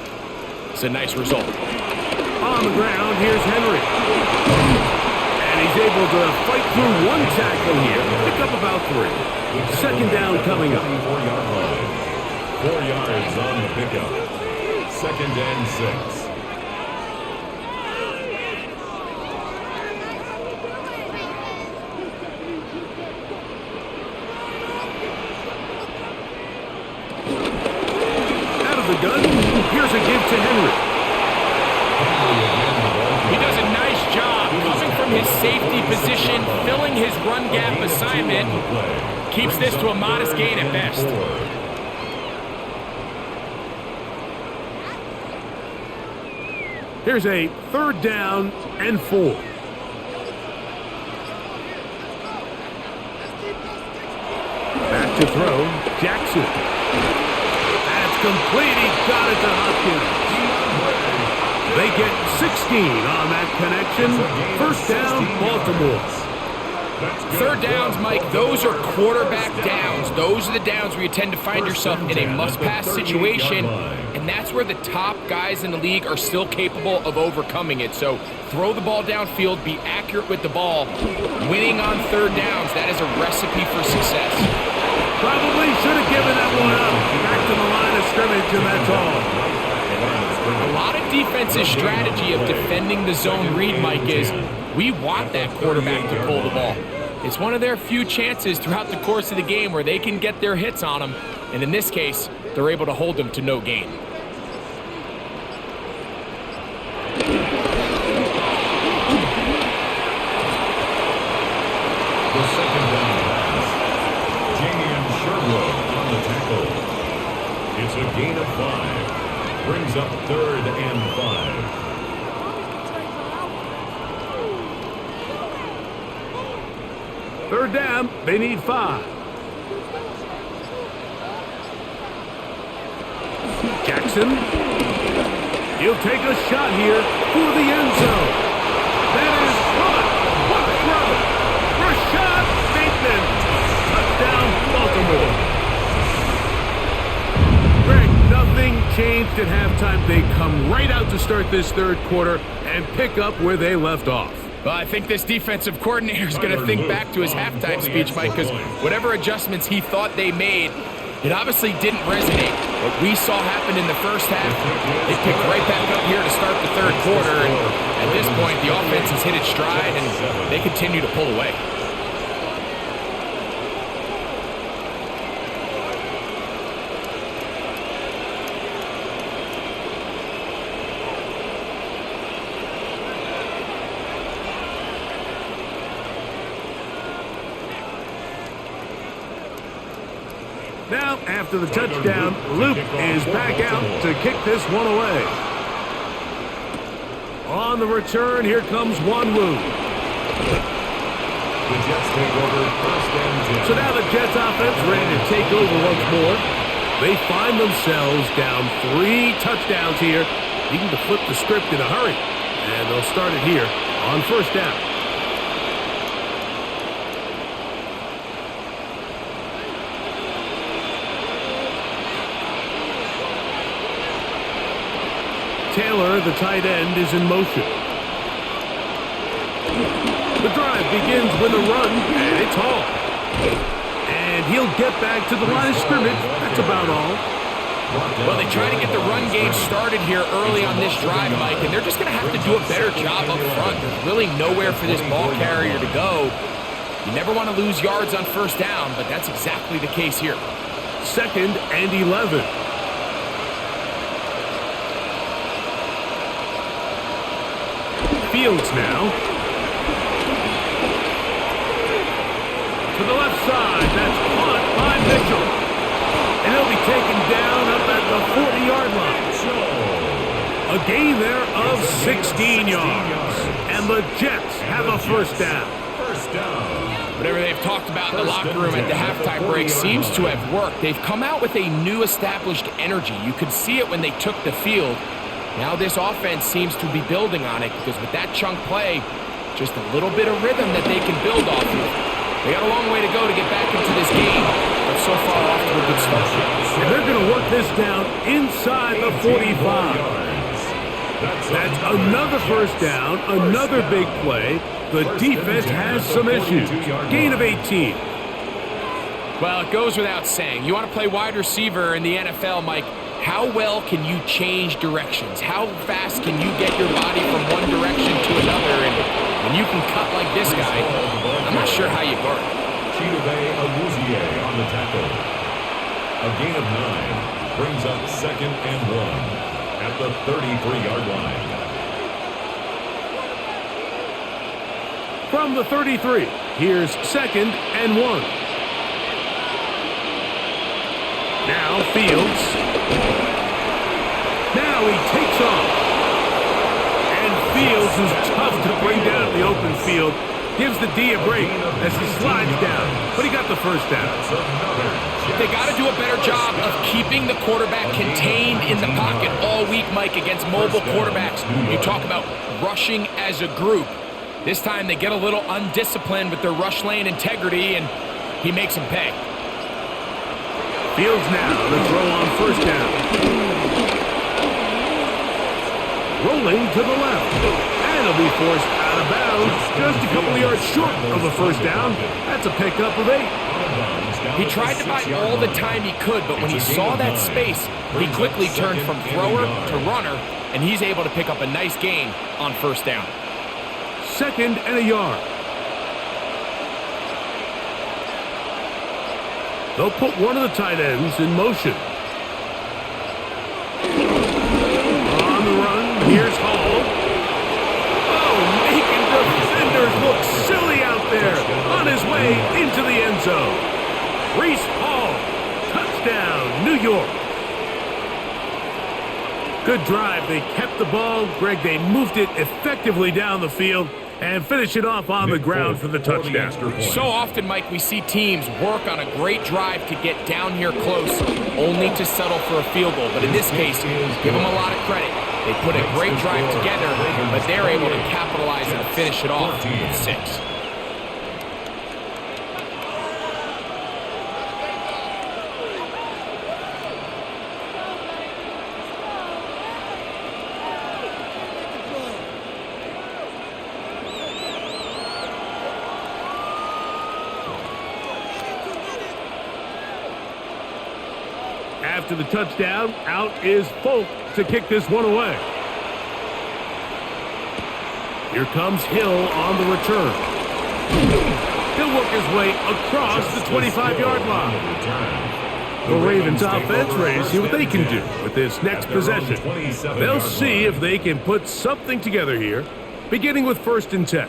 C: it's a nice result.
A: On the ground, here's Henry. And he's able to fight through one tackle here. Pick up about 3. 2nd down coming up.
B: 4-yard line. 4 yards on the pickup. 2nd and 6.
A: Out of the gun, here's a give to Henry.
C: He does a nice job coming from his safety position, filling his run gap assignment. Keeps this to a modest gain at best.
A: Here's a 3rd down and 4. to throw. Jackson. That's complete. He got it to Hopkins. They get 16 on that connection. First down, Baltimore.
C: Third downs, Mike, those are quarterback downs. Those are the downs where you tend to find yourself in a must-pass situation, and that's where the top guys in the league are still capable of overcoming it. So throw the ball downfield, be accurate with the ball. Winning on third downs, that is a recipe for success.
A: Probably should have given that one up. Back to the line of scrimmage, and that's all.
C: A lot of defense's strategy of defending the zone read, Mike, is we want that quarterback to pull the ball. It's one of their few chances throughout the course of the game where they can get their hits on them, and in this case, they're able to hold them to no gain.
B: The second down pass. Jamian Sherwood on the tackle. It's a gain of 5. Brings up 3rd and 5.
A: Third down, they need 5. Jackson. He'll take a shot here for the end zone. That is caught. What a throw. Rashad Bateman. Touchdown, Baltimore. Greg, nothing changed at halftime. They come right out to start this third quarter and pick up where they left off.
C: Well, I think this defensive coordinator is going to think back to his halftime speech, Mike, because whatever adjustments he thought they made, it obviously didn't resonate. What we saw happen in the first half, they picked right back up here to start the third quarter, and at this point, the offense has hit its stride, and they continue to pull away.
A: Now, after the touchdown, Luke is back out to kick this one away. On the return, here comes Wanwu.
B: The Jets take over 1st and 10.
A: So now the Jets offense ready to take over once more. They find themselves down 3 touchdowns here, needing to flip the script in a hurry. And they'll start it here on 1st down. Taylor, the tight end, is in motion. The drive begins with a run, and it's Hall. And he'll get back to the line of scrimmage. That's about all.
C: Well, they try to get the run game started here early on this drive, Mike, and they're just going to have to do a better job up front. There's really nowhere for this ball carrier to go. You never want to lose yards on 1st down, but that's exactly the case here.
A: 2nd and 11. Fields now. To the left side. That's caught by Mitchell. And he'll be taken down up at the 40-yard line. A gain there of 16 yards. And the Jets have a 1st down.
C: Whatever they've talked about in the locker room at the halftime break seems to have worked. They've come out with a new established energy. You could see it when they took the field. Now this offense seems to be building on it because with that chunk play, just a little bit of rhythm that they can build off of. They got a long way to go to get back into this game, but so far off to a good start.
A: And they're going to work this down inside the 45. That's another 1st down, another big play. The defense has some issues. Gain of 18.
C: Well, it goes without saying. You want to play wide receiver in the NFL, Mike, how well can you change directions? How fast can you get your body from one direction to another? And when you can cut like this guy, I'm not sure how you guard.
B: Chidobe Awuzie on the tackle. A gain of 9 brings up 2nd and 1 at the 33-yard line.
A: From the 33, here's 2nd and 1. Now Fields. Now he takes off. And Fields is tough to bring down in the open field. gives the D a break as he slides down, but he got the first down.
C: They got to do a better job of keeping the quarterback contained in the pocket all week, Mike, against mobile quarterbacks. You talk about rushing as a group. This time they get a little undisciplined with their rush lane integrity, and he makes them pay.
A: Fields now to throw on first down. Rolling to the left. And he'll be forced out of bounds. Just a couple of yards short of the first down. That's a pickup of 8.
C: He tried to buy all the time he could, but when he saw that space, he quickly turned from thrower to runner, and he's able to pick up a nice gain on first down.
A: 2nd and a yard. They'll put one of the tight ends in motion. On the run, here's Hall. Oh, making defenders look silly out there. On his way into the end zone. Reese Hall, touchdown, New York. Good drive. They kept the ball. Greg, they moved it effectively down the field and finish it off on the ground for the touchdown.
C: So often, Mike, we see teams work on a great drive to get down here close, only to settle for a field goal. But in this case, give them a lot of credit. They put a great drive together, but they're able to capitalize and finish it off with 6.
A: After the touchdown, out is Folk to kick this one away. Here comes Hill on the return. He'll work his way across the 25-yard line. The Ravens offense ready to see what they can do with this next possession. They'll see if they can put something together here, beginning with 1st and 10.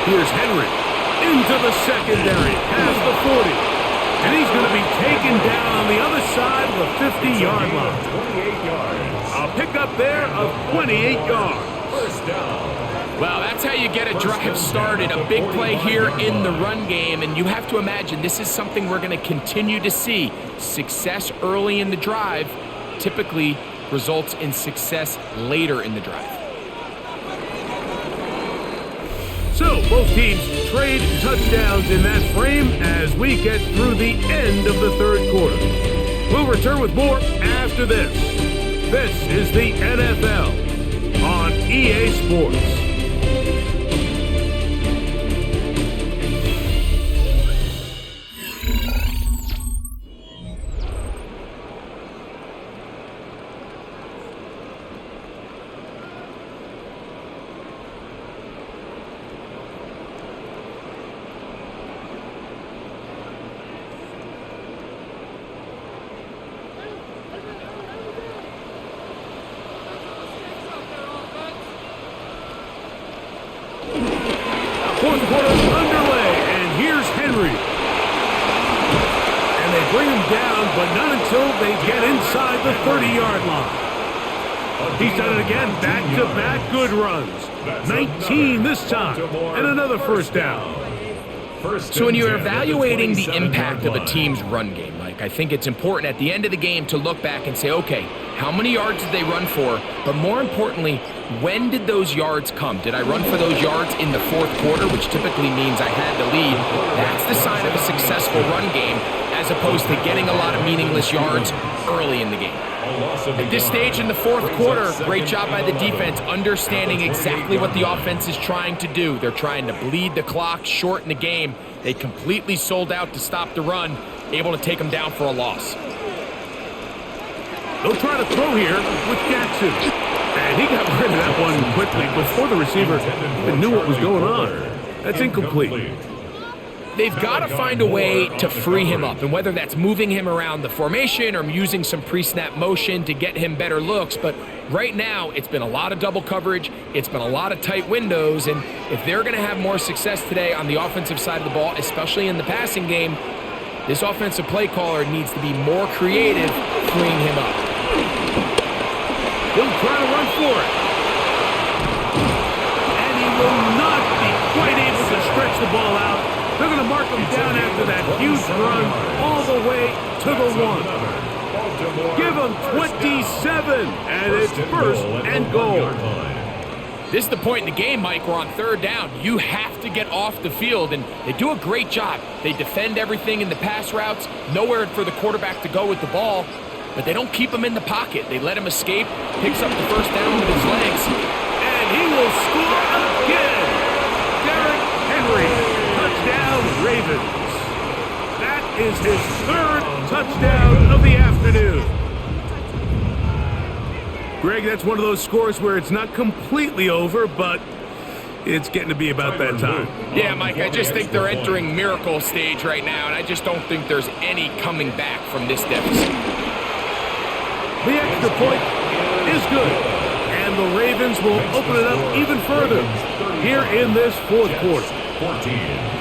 A: Here's Henry into the secondary, past the 40. And he's going to be taken down on the other side of the 50-yard line.
B: 28 yards.
A: A pickup there of 28 yards.
B: First down.
C: Well, that's how you get a drive started. A big play here in the run game, and you have to imagine this is something we're going to continue to see. Success early in the drive typically results in success later in the drive.
A: So, both teams trade touchdowns in that frame as we get through the end of the 3rd quarter. We'll return with more after this. This is the NFL on EA Sports. Fourth quarter underway, and here's Henry. And they bring him down, but not until they get inside the 30-yard line. He's done it again, back-to-back good runs. 19 this time, and another first down.
C: So when you're evaluating the impact of a team's run game, Mike, I think it's important at the end of the game to look back and say, okay, how many yards did they run for? But more importantly, when did those yards come? Did I run for those yards in the 4th quarter, which typically means I had the lead? That's the sign of a successful run game, as opposed to getting a lot of meaningless yards early in the game. At this stage in the 4th quarter, great job by the defense, understanding exactly what the offense is trying to do. They're trying to bleed the clock, shorten the game. They completely sold out to stop the run, able to take them down for a loss.
A: They'll try to throw here with Jackson. And he got rid of that one quickly before the receiver even knew what was going on. That's incomplete.
C: they've got to find a way to free him up, and whether that's moving him around the formation or using some pre-snap motion to get him better looks. But right now, it's been a lot of double coverage. It's been a lot of tight windows, and if they're going to have more success today on the offensive side of the ball, especially in the passing game, this offensive play caller needs to be more creative freeing him up.
A: He'll try to run for it. And he will not be quite able to stretch the ball out. They're going to mark him down after that huge run all the way to the 1. Give him 27, and it's first and goal.
C: This is the point in the game, Mike, where on third down, you have to get off the field, and they do a great job. They defend everything in the pass routes, nowhere for the quarterback to go with the ball, but they don't keep him in the pocket. They let him escape, picks up the first down with his legs,
A: and he will score again. Derrick Henry, touchdown Ravens. That is his third touchdown of the afternoon. Greg, that's one of those scores where it's not completely over, but it's getting to be about that time.
C: Yeah, Mike, I just think they're entering miracle stage right now, and I just don't think there's any coming back from this deficit.
A: The extra point is good, and the Ravens will open it up even further here in this fourth quarter.
B: 14.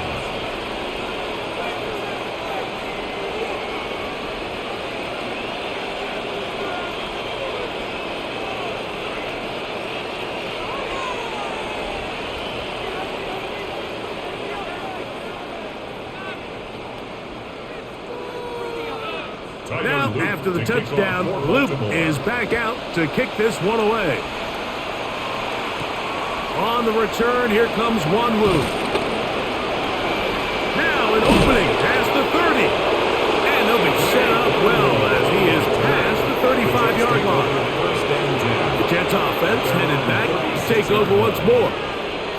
A: Now, after the touchdown, Luke is back out to kick this one away. On the return, here comes Wanwu. Now an opening past the 30. And he'll be set up well as he is past the 35-yard line. The Jets offense headed back to take over once more.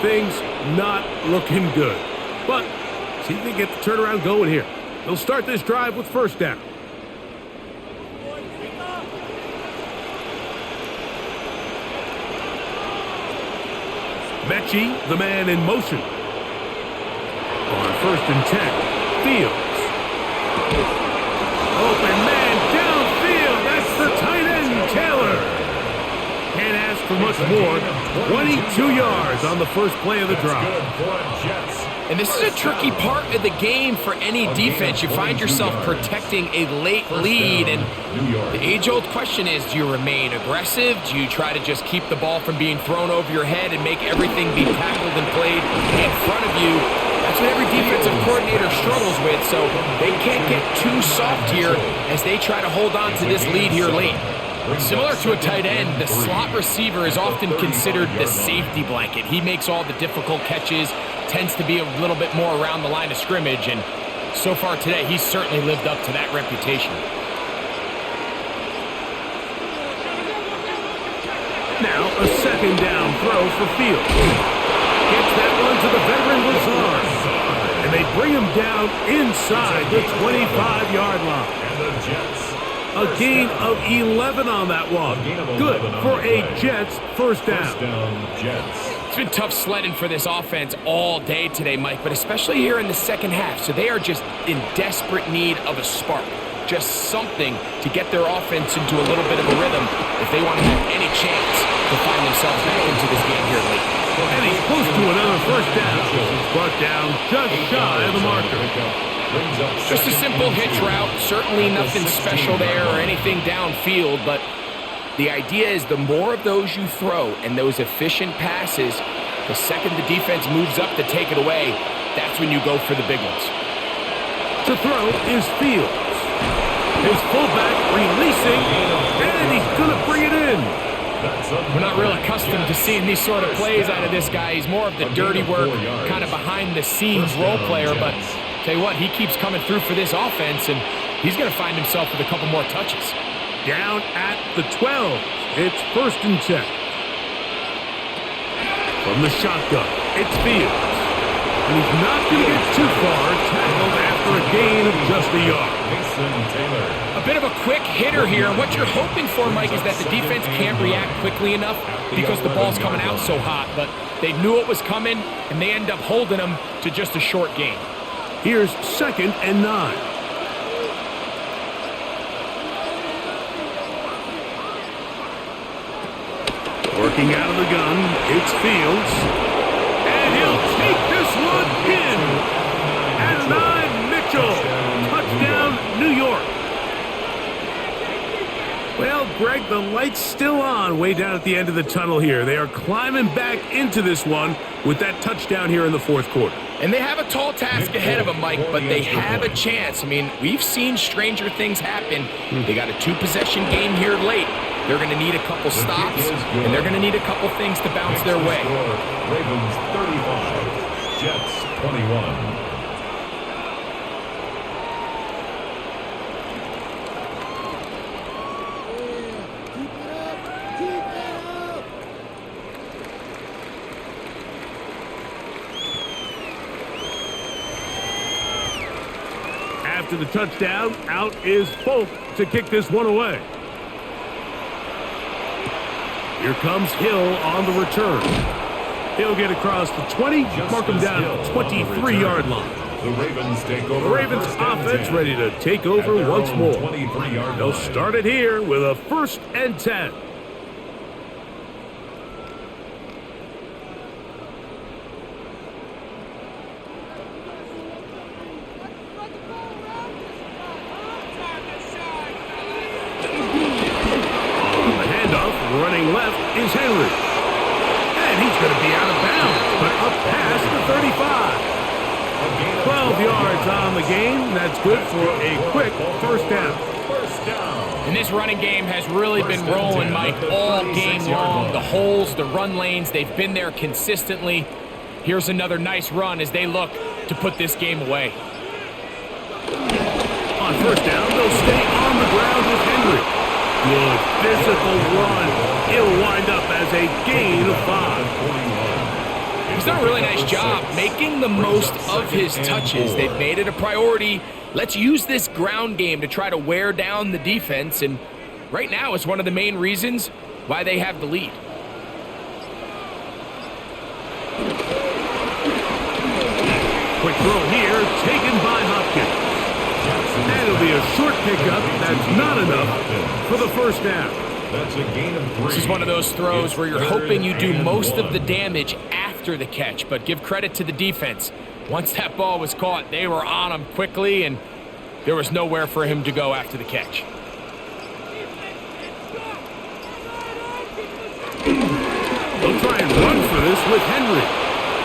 A: Things not looking good. But see if they get the turnaround going here. They'll start this drive with first down. Mechie, the man in motion. On first and 10, Fields. Open man downfield. That's the tight end, Taylor. Can't ask for much more. 22 yards on the first play of the drive.
C: And this is a tricky part of the game for any defense. You find yourself protecting a late lead, and the age-old question is, do you remain aggressive? Do you try to just keep the ball from being thrown over your head and make everything be tackled and played in front of you? That's what every defensive coordinator struggles with, so they can't get too soft here as they try to hold on to this lead here late. Similar to a tight end, the slot receiver is often considered the safety blanket. He makes all the difficult catches, tends to be a little bit more around the line of scrimmage, and so far today, he's certainly lived up to that reputation.
A: Now a second down throw for Fields. Gets that one to the veteran Lazard. And they bring him down inside the 25-yard line.
B: And the Jets.
A: A gain of 11 on that one. Good for a Jets first down.
B: First down, Jets.
C: It's been tough sledding for this offense all day today, Mike, but especially here in the second half. So they are just in desperate need of a spark. Just something to get their offense into a little bit of a rhythm if they want to have any chance to find themselves back into this game here late.
A: And he's close to another first down. He's brought down just shy of the marker.
C: Just a simple hitch route. Certainly nothing special there or anything downfield, but the idea is the more of those you throw and those efficient passes, the second the defense moves up to take it away, that's when you go for the big ones.
A: To throw is Fields. His fullback releasing, and he's going to bring it in.
C: We're not real accustomed to seeing these sort of plays out of this guy. He's more of the dirty work, kind of behind-the-scenes role player, but tell you what, he keeps coming through for this offense, and he's going to find himself with a couple more touches.
A: Down at the 12, it's first and 10. From the shotgun, it's Fields. And he's not going to get too far, tackled after a gain of just a yard.
C: A bit of a quick hitter here. What you're hoping for, Mike, is that the defense can't react quickly enough because the ball's coming out so hot. But they knew it was coming, and they end up holding him to just a short gain.
A: Here's 2nd and 9. Working out of the gun, it's Fields. And he'll take this one in. At 9, Mitchell. Touchdown, New York. Well, Greg, the light's still on way down at the end of the tunnel here. They are climbing back into this one with that touchdown here in the 4th quarter.
C: And they have a tall task ahead of them, Mike, but they have a chance. I mean, we've seen stranger things happen. They got a 2-possession game here late. They're going to need a couple stops, and they're going to need a couple things to bounce their way.
B: Ravens 35, Jets 21.
A: After the touchdown, out is Folk to kick this one away. Here comes Hill on the return. He'll get across the 20, mark him down at the 23-yard line.
B: The Ravens take over.
A: The Ravens offense ready to take over once more. They'll start it here with a 1st and 10. Running left is Henry. And he's going to be out of bounds, but up past the 35. 12 yards on the game. That's good for a quick 1st down.
C: And this running game has really been rolling, Mike, all game long. The holes, the run lanes, they've been there consistently. Here's another nice run as they look to put this game away.
A: On 1st down, they'll stay on the ground with Henry. Good physical run. He'll wind up as a gain of 5.
C: He's done a really nice job making the most of his touches. They've made it a priority. Let's use this ground game to try to wear down the defense, and right now it's one of the main reasons why they have the lead.
A: Quick throw here, taken by Hopkins. And it'll be a short pickup. That's not enough for the 1st down.
B: That's a gain of 3.
C: This is one of those throws where you're hoping you do most of the damage after the catch, but give credit to the defense. Once that ball was caught, they were on him quickly, and there was nowhere for him to go after the catch.
A: They'll try and run for this with Henry.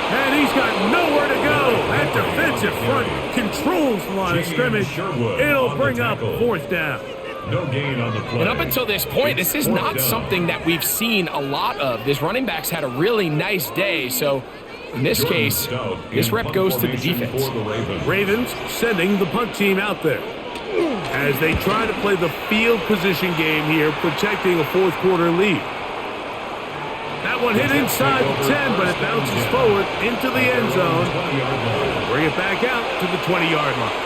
A: And he's got nowhere to go. That defensive front controls the line of scrimmage. It'll bring up 4th down.
B: No gain on the play.
C: And up until this point, this is not something that we've seen a lot of. This running back's had a really nice day, so in this case, this rep goes to the defense.
A: Ravens sending the punt team out there as they try to play the field position game here, protecting a 4th quarter lead. That one hit inside the 10, but it bounces forward into the end zone. Bring it back out to the 20-yard line.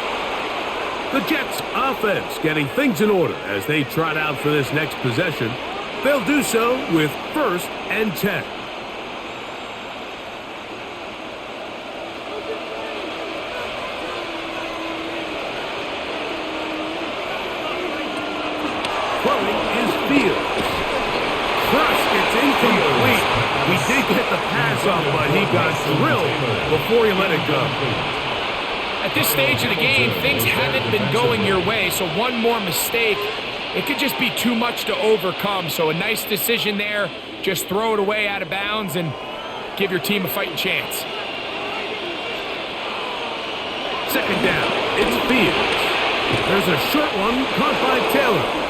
A: The Jets offense getting things in order as they trot out for this next possession. They'll do so with 1st and 10. Throwing is Fields. It's incomplete. He did get the pass off, but he got drilled before he let it go.
C: At this stage of the game, things haven't been going your way, so one more mistake, it could just be too much to overcome. So a nice decision there. Just throw it away out of bounds and give your team a fighting chance.
A: 2nd down. It's Fields. There's a short one caught by Taylor.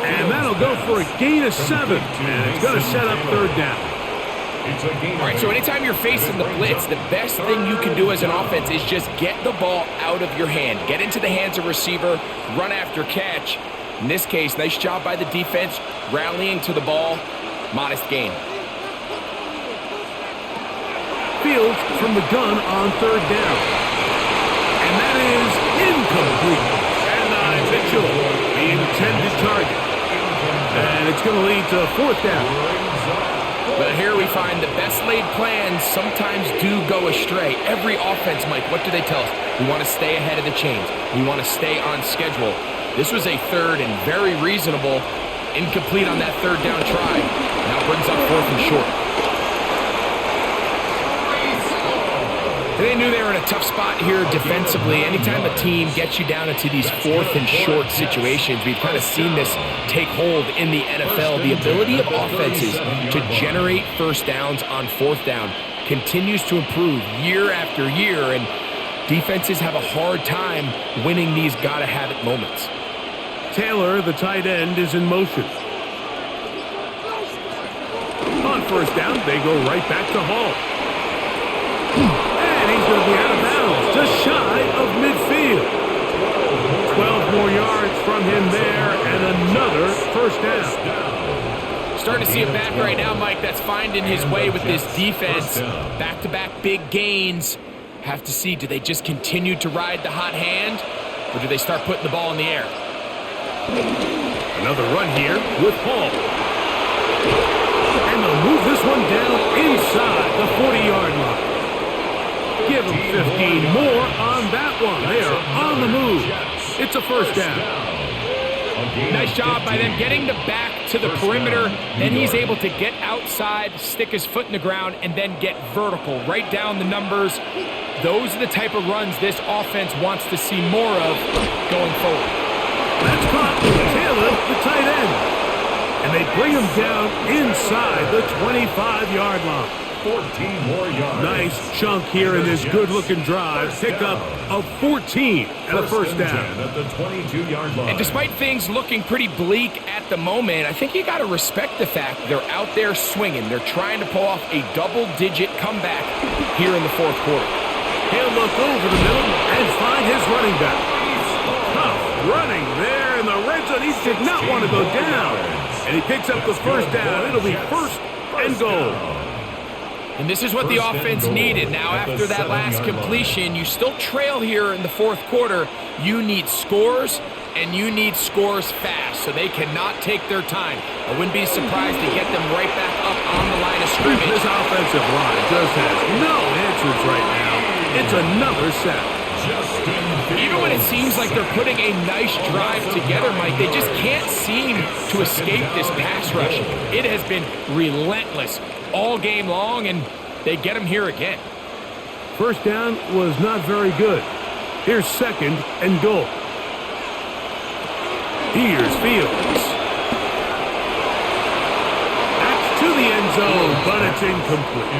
A: And that'll go for a gain of 7, and it's going to set up 3rd down.
C: All right, so anytime you're facing the blitz, the best thing you can do as an offense is just get the ball out of your hand. Get into the hands of receiver, run after catch. In this case, nice job by the defense, rallying to the ball. Modest gain.
A: Fields from the gun on 3rd down. And that is incomplete. And Mitchell, the intended target. And it's going to lead to 4th down.
C: Well, here we find the best laid plans sometimes do go astray. Every offense, Mike, what do they tell us? We want to stay ahead of the chains. We want to stay on schedule. This was a third and very reasonable, incomplete on that third down try. Now brings up 4th and short. They knew they were in a tough spot here defensively. Anytime a team gets you down into these 4th and short situations, we've kind of seen this take hold in the NFL. The ability of offenses to generate first downs on 4th down continues to improve year after year, and defenses have a hard time winning these gotta-have-it moments.
A: Taylor, the tight end, is in motion. On first down, they go right back to Hall. And he's going to be out of bounds, just shy of midfield. 12 more yards from him there, and another first down.
C: Starting to see it back right now, Mike, that's finding his way with this defense. Back-to-back big gains. Have to see, do they just continue to ride the hot hand, or do they start putting the ball in the air?
A: Another run here with Hall. And they'll move this one down inside the 40-yard line. Give them 15 more on that one. They are on the move. It's a first down.
C: Nice job by them getting the back to the perimeter. Then he's able to get outside, stick his foot in the ground, and then get vertical. Right down the numbers. Those are the type of runs this offense wants to see more of going forward.
A: That's caught Taylor, the tight end. And they bring him down inside the 25-yard line.
B: 14 more yards.
A: Nice chunk here in this good-looking drive. Pick up of 14 and a first down.
B: At the 22-yard line.
C: And despite things looking pretty bleak at the moment, I think you got to respect the fact they're out there swinging. They're trying to pull off a double-digit comeback here in the 4th quarter.
A: He'll look over the middle and find his running back. Tough running there in the red zone. He did not want to go down. And he picks up the first down. It'll be first and goal.
C: And this is what the offense needed. Now, after that last completion, you still trail here in the 4th quarter. You need scores, and you need scores fast, so they cannot take their time. I wouldn't be surprised to get them right back up on the line of scrimmage.
A: This offensive line just has no answers right now. It's another sack.
C: Even when it seems like they're putting a nice drive together, Mike, they just can't seem to escape this pass rush. It has been relentless all game long, and they get him here again.
A: First down was not very good. Here's second and goal. Here's Fields. That's to the end zone, but it's incomplete.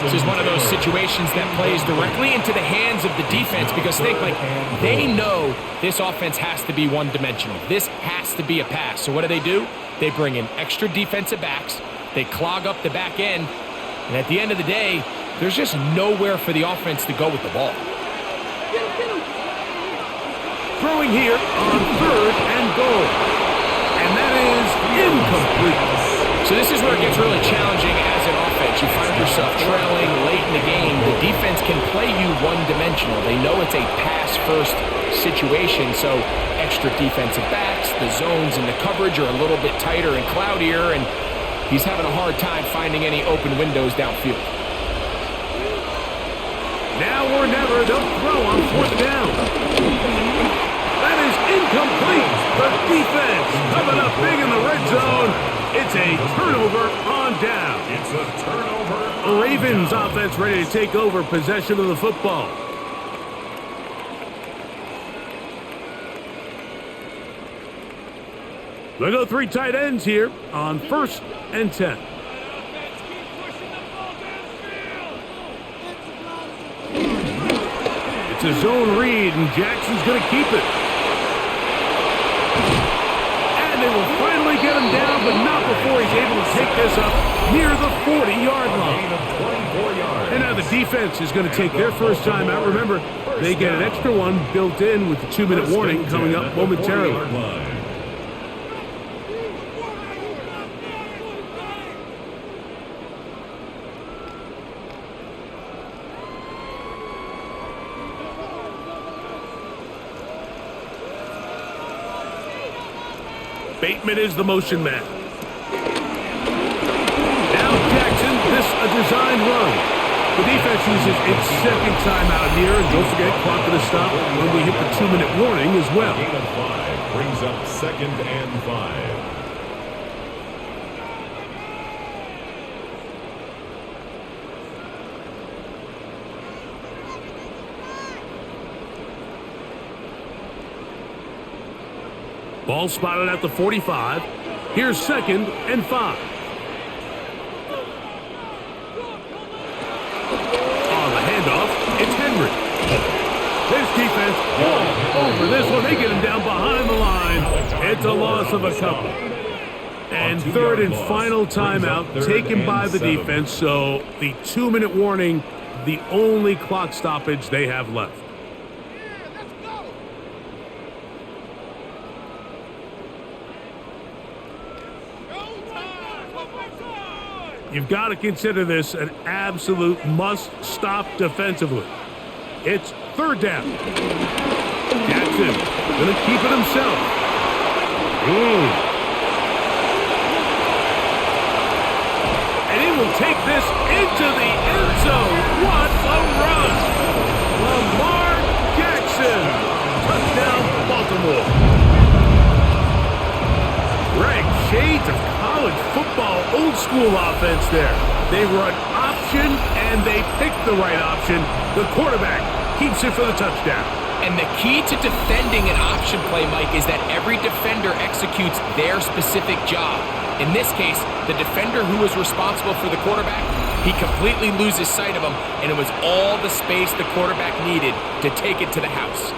C: This is one of those situations that plays directly into the hands of the defense, because think, like, they know this offense has to be one-dimensional. This has to be a pass. So what do? They bring in extra defensive backs. They clog up the back end. And at the end of the day, there's just nowhere for the offense to go with the ball.
A: Throwing here on third and goal. And that is incomplete.
C: So this is where it gets really challenging as an offense. You find yourself trailing late in the game. The defense can play you one-dimensional. They know it's a pass-first situation, so extra defensive backs, the zones and the coverage are a little bit tighter and cloudier, and he's having a hard time finding any open windows downfield.
A: Now or never, they'll throw on fourth down. That is incomplete. The defense coming up big in the red zone. It's a turnover on down.
B: It's a turnover.
A: The Ravens offense ready to take over possession of the football. They'll go 3 tight ends here on 1st and 10. It's a zone read, and Jackson's going to keep it. And they will finally get him down, but not before he's able to take this up near the 40-yard line. And now the defense is going to take their first time out. Remember, they get an extra one built in with the 2-minute warning coming up momentarily. Bateman is the motion man. design run. The defense uses its second timeout here, and don't forget, clock to stop when we hit the 2-minute warning as well.
B: Gain of 5 brings up 2nd and 5.
A: Ball spotted at the 45. Here's 2nd and 5. On the handoff, it's Henry. This defense all over this one. They get him down behind the line. It's a loss of a couple. And 3rd and final timeout taken by the defense. So the 2-minute warning, the only clock stoppage they have left. You've got to consider this an absolute must-stop defensively. It's 3rd down. Jackson going to keep it himself. And he will take this into the end zone. What a run! Lamar Jackson. Touchdown, Baltimore. Greg, shades of college football, old school offense there. They run option, and they pick the right option. The quarterback keeps it for the touchdown.
C: And the key to defending an option play, Mike, is that every defender executes their specific job. In this case, the defender who was responsible for the quarterback, he completely loses sight of him, and it was all the space the quarterback needed to take it to the house.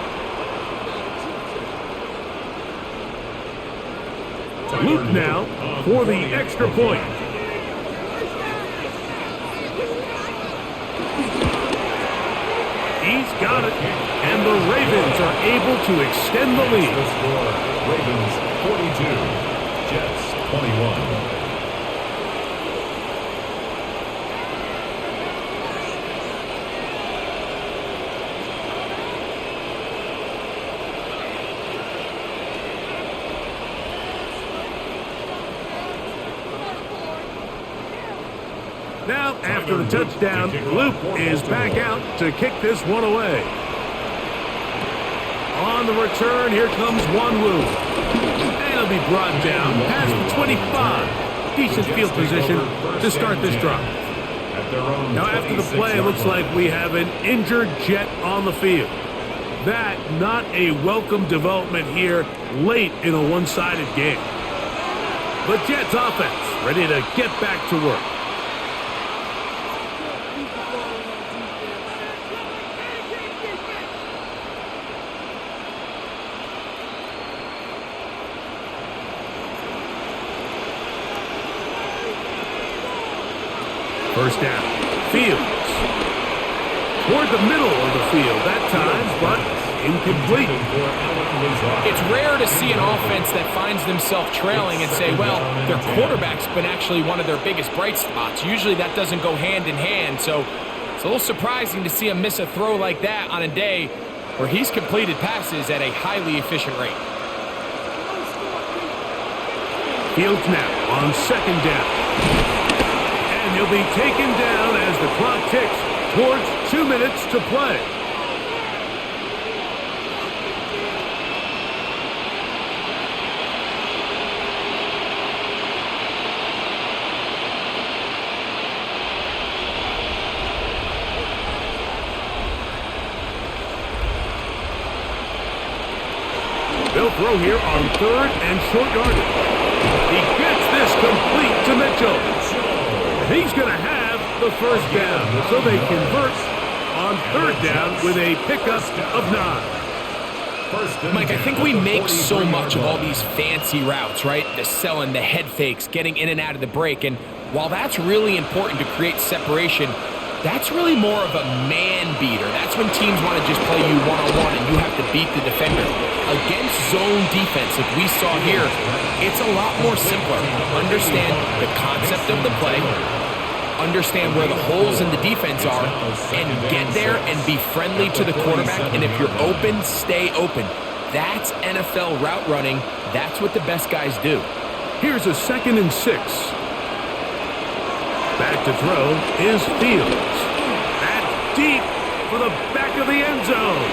A: Luke now for the extra point. He's got it, and the Ravens are able to extend the lead.
B: The score, Ravens 42, Jets 21.
A: Now, after the touchdown, Luke is back out to kick this one away. On the return, here comes Wanwu. And he'll be brought down past the 25. Decent field position to start this drive. Now, after the play, it looks like we have an injured Jet on the field. That, not a welcome development here late in a one-sided game. But Jets offense ready to get back to work. First down. Fields. Toward the middle of the field that time, but incomplete.
C: It's rare to see an offense that finds themselves trailing and say, well, their quarterback's been actually one of their biggest bright spots. Usually that doesn't go hand in hand, so it's a little surprising to see him miss a throw like that on a day where he's completed passes at a highly efficient rate.
A: Fields now on 2nd down. He'll be taken down as the clock ticks towards 2 minutes to play. They'll throw here on 3rd and short yardage. He gets this complete to Mitchell. He's going to have the first down, so they convert on 3rd down with a pickup of 9.
C: Mike, I think we make so much of all these fancy routes, right? The selling, the head fakes, getting in and out of the break. And while that's really important to create separation, that's really more of a man beater. That's when teams want to just play you one-on-one and you have to beat the defender. Against zone defense, like we saw here, it's a lot more simpler. Understand the concept of the play, understand where the holes in the defense are, and get there and be friendly to the quarterback. And if you're open, stay open. That's NFL route running. That's what the best guys do.
A: Here's a 2nd and 6. Back to throw is Fields. That's deep for the back of the end zone.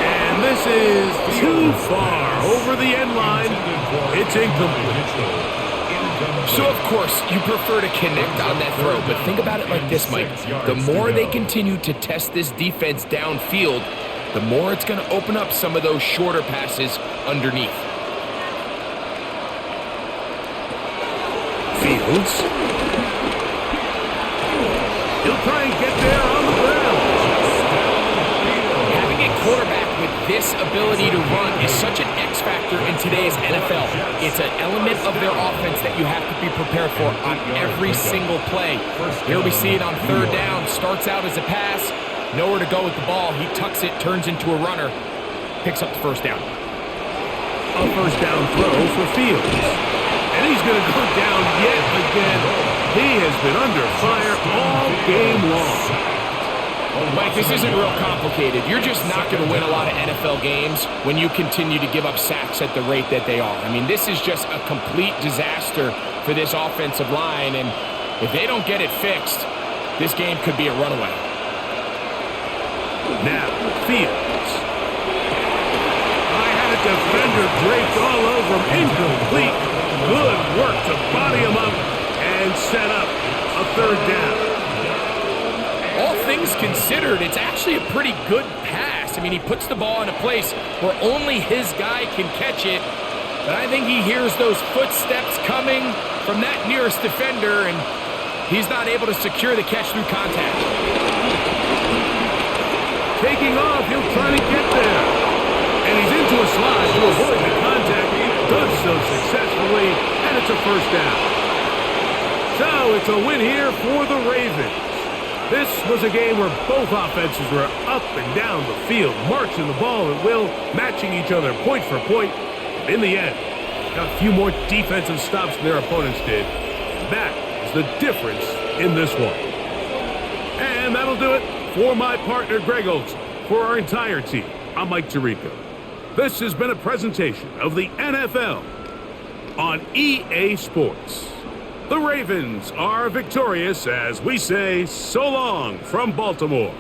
A: And this is too far over the end line. It's incomplete.
C: So, of course, you prefer to connect on that throw, but think about it like this, Mike. The more they continue to test this defense downfield, the more it's going to open up some of those shorter passes underneath.
A: Fields. He'll try and get there on the ground.
C: Having a quarterback with this ability to run is such an X factor in today's NFL. It's an element of their offense that you have to be prepared for on every single play. Here we see it on third down. Starts out as a pass. Nowhere to go with the ball. He tucks it, turns into a runner, picks up the first down.
A: A first down throw for Fields. And he's going to go down yet again. He has been under fire all game long.
C: Mike, this isn't real complicated. You're just not going to win a lot of NFL games when you continue to give up sacks at the rate that they are. I mean, this is just a complete disaster for this offensive line, and if they don't get it fixed, this game could be a runaway.
A: Now, Fields. I had a defender draped all over him. Incomplete. Good work to body him up and set up a third down.
C: All things considered, it's actually a pretty good pass. I mean, he puts the ball in a place where only his guy can catch it. But I think he hears those footsteps coming from that nearest defender, and he's not able to secure the catch through contact.
A: Taking off, he'll try to get there. And he's into a slide to avoid the contact. He does so successfully, and it's a first down. So it's a win here for the Ravens. This was a game where both offenses were up and down the field, marching the ball at will, matching each other point for point. In the end, got a few more defensive stops than their opponents did. That is the difference in this one. And that'll do it for my partner, Greg Olson. For our entire team, I'm Mike Tirico. This has been a presentation of the NFL on EA Sports. The Ravens are victorious as we say so long from Baltimore.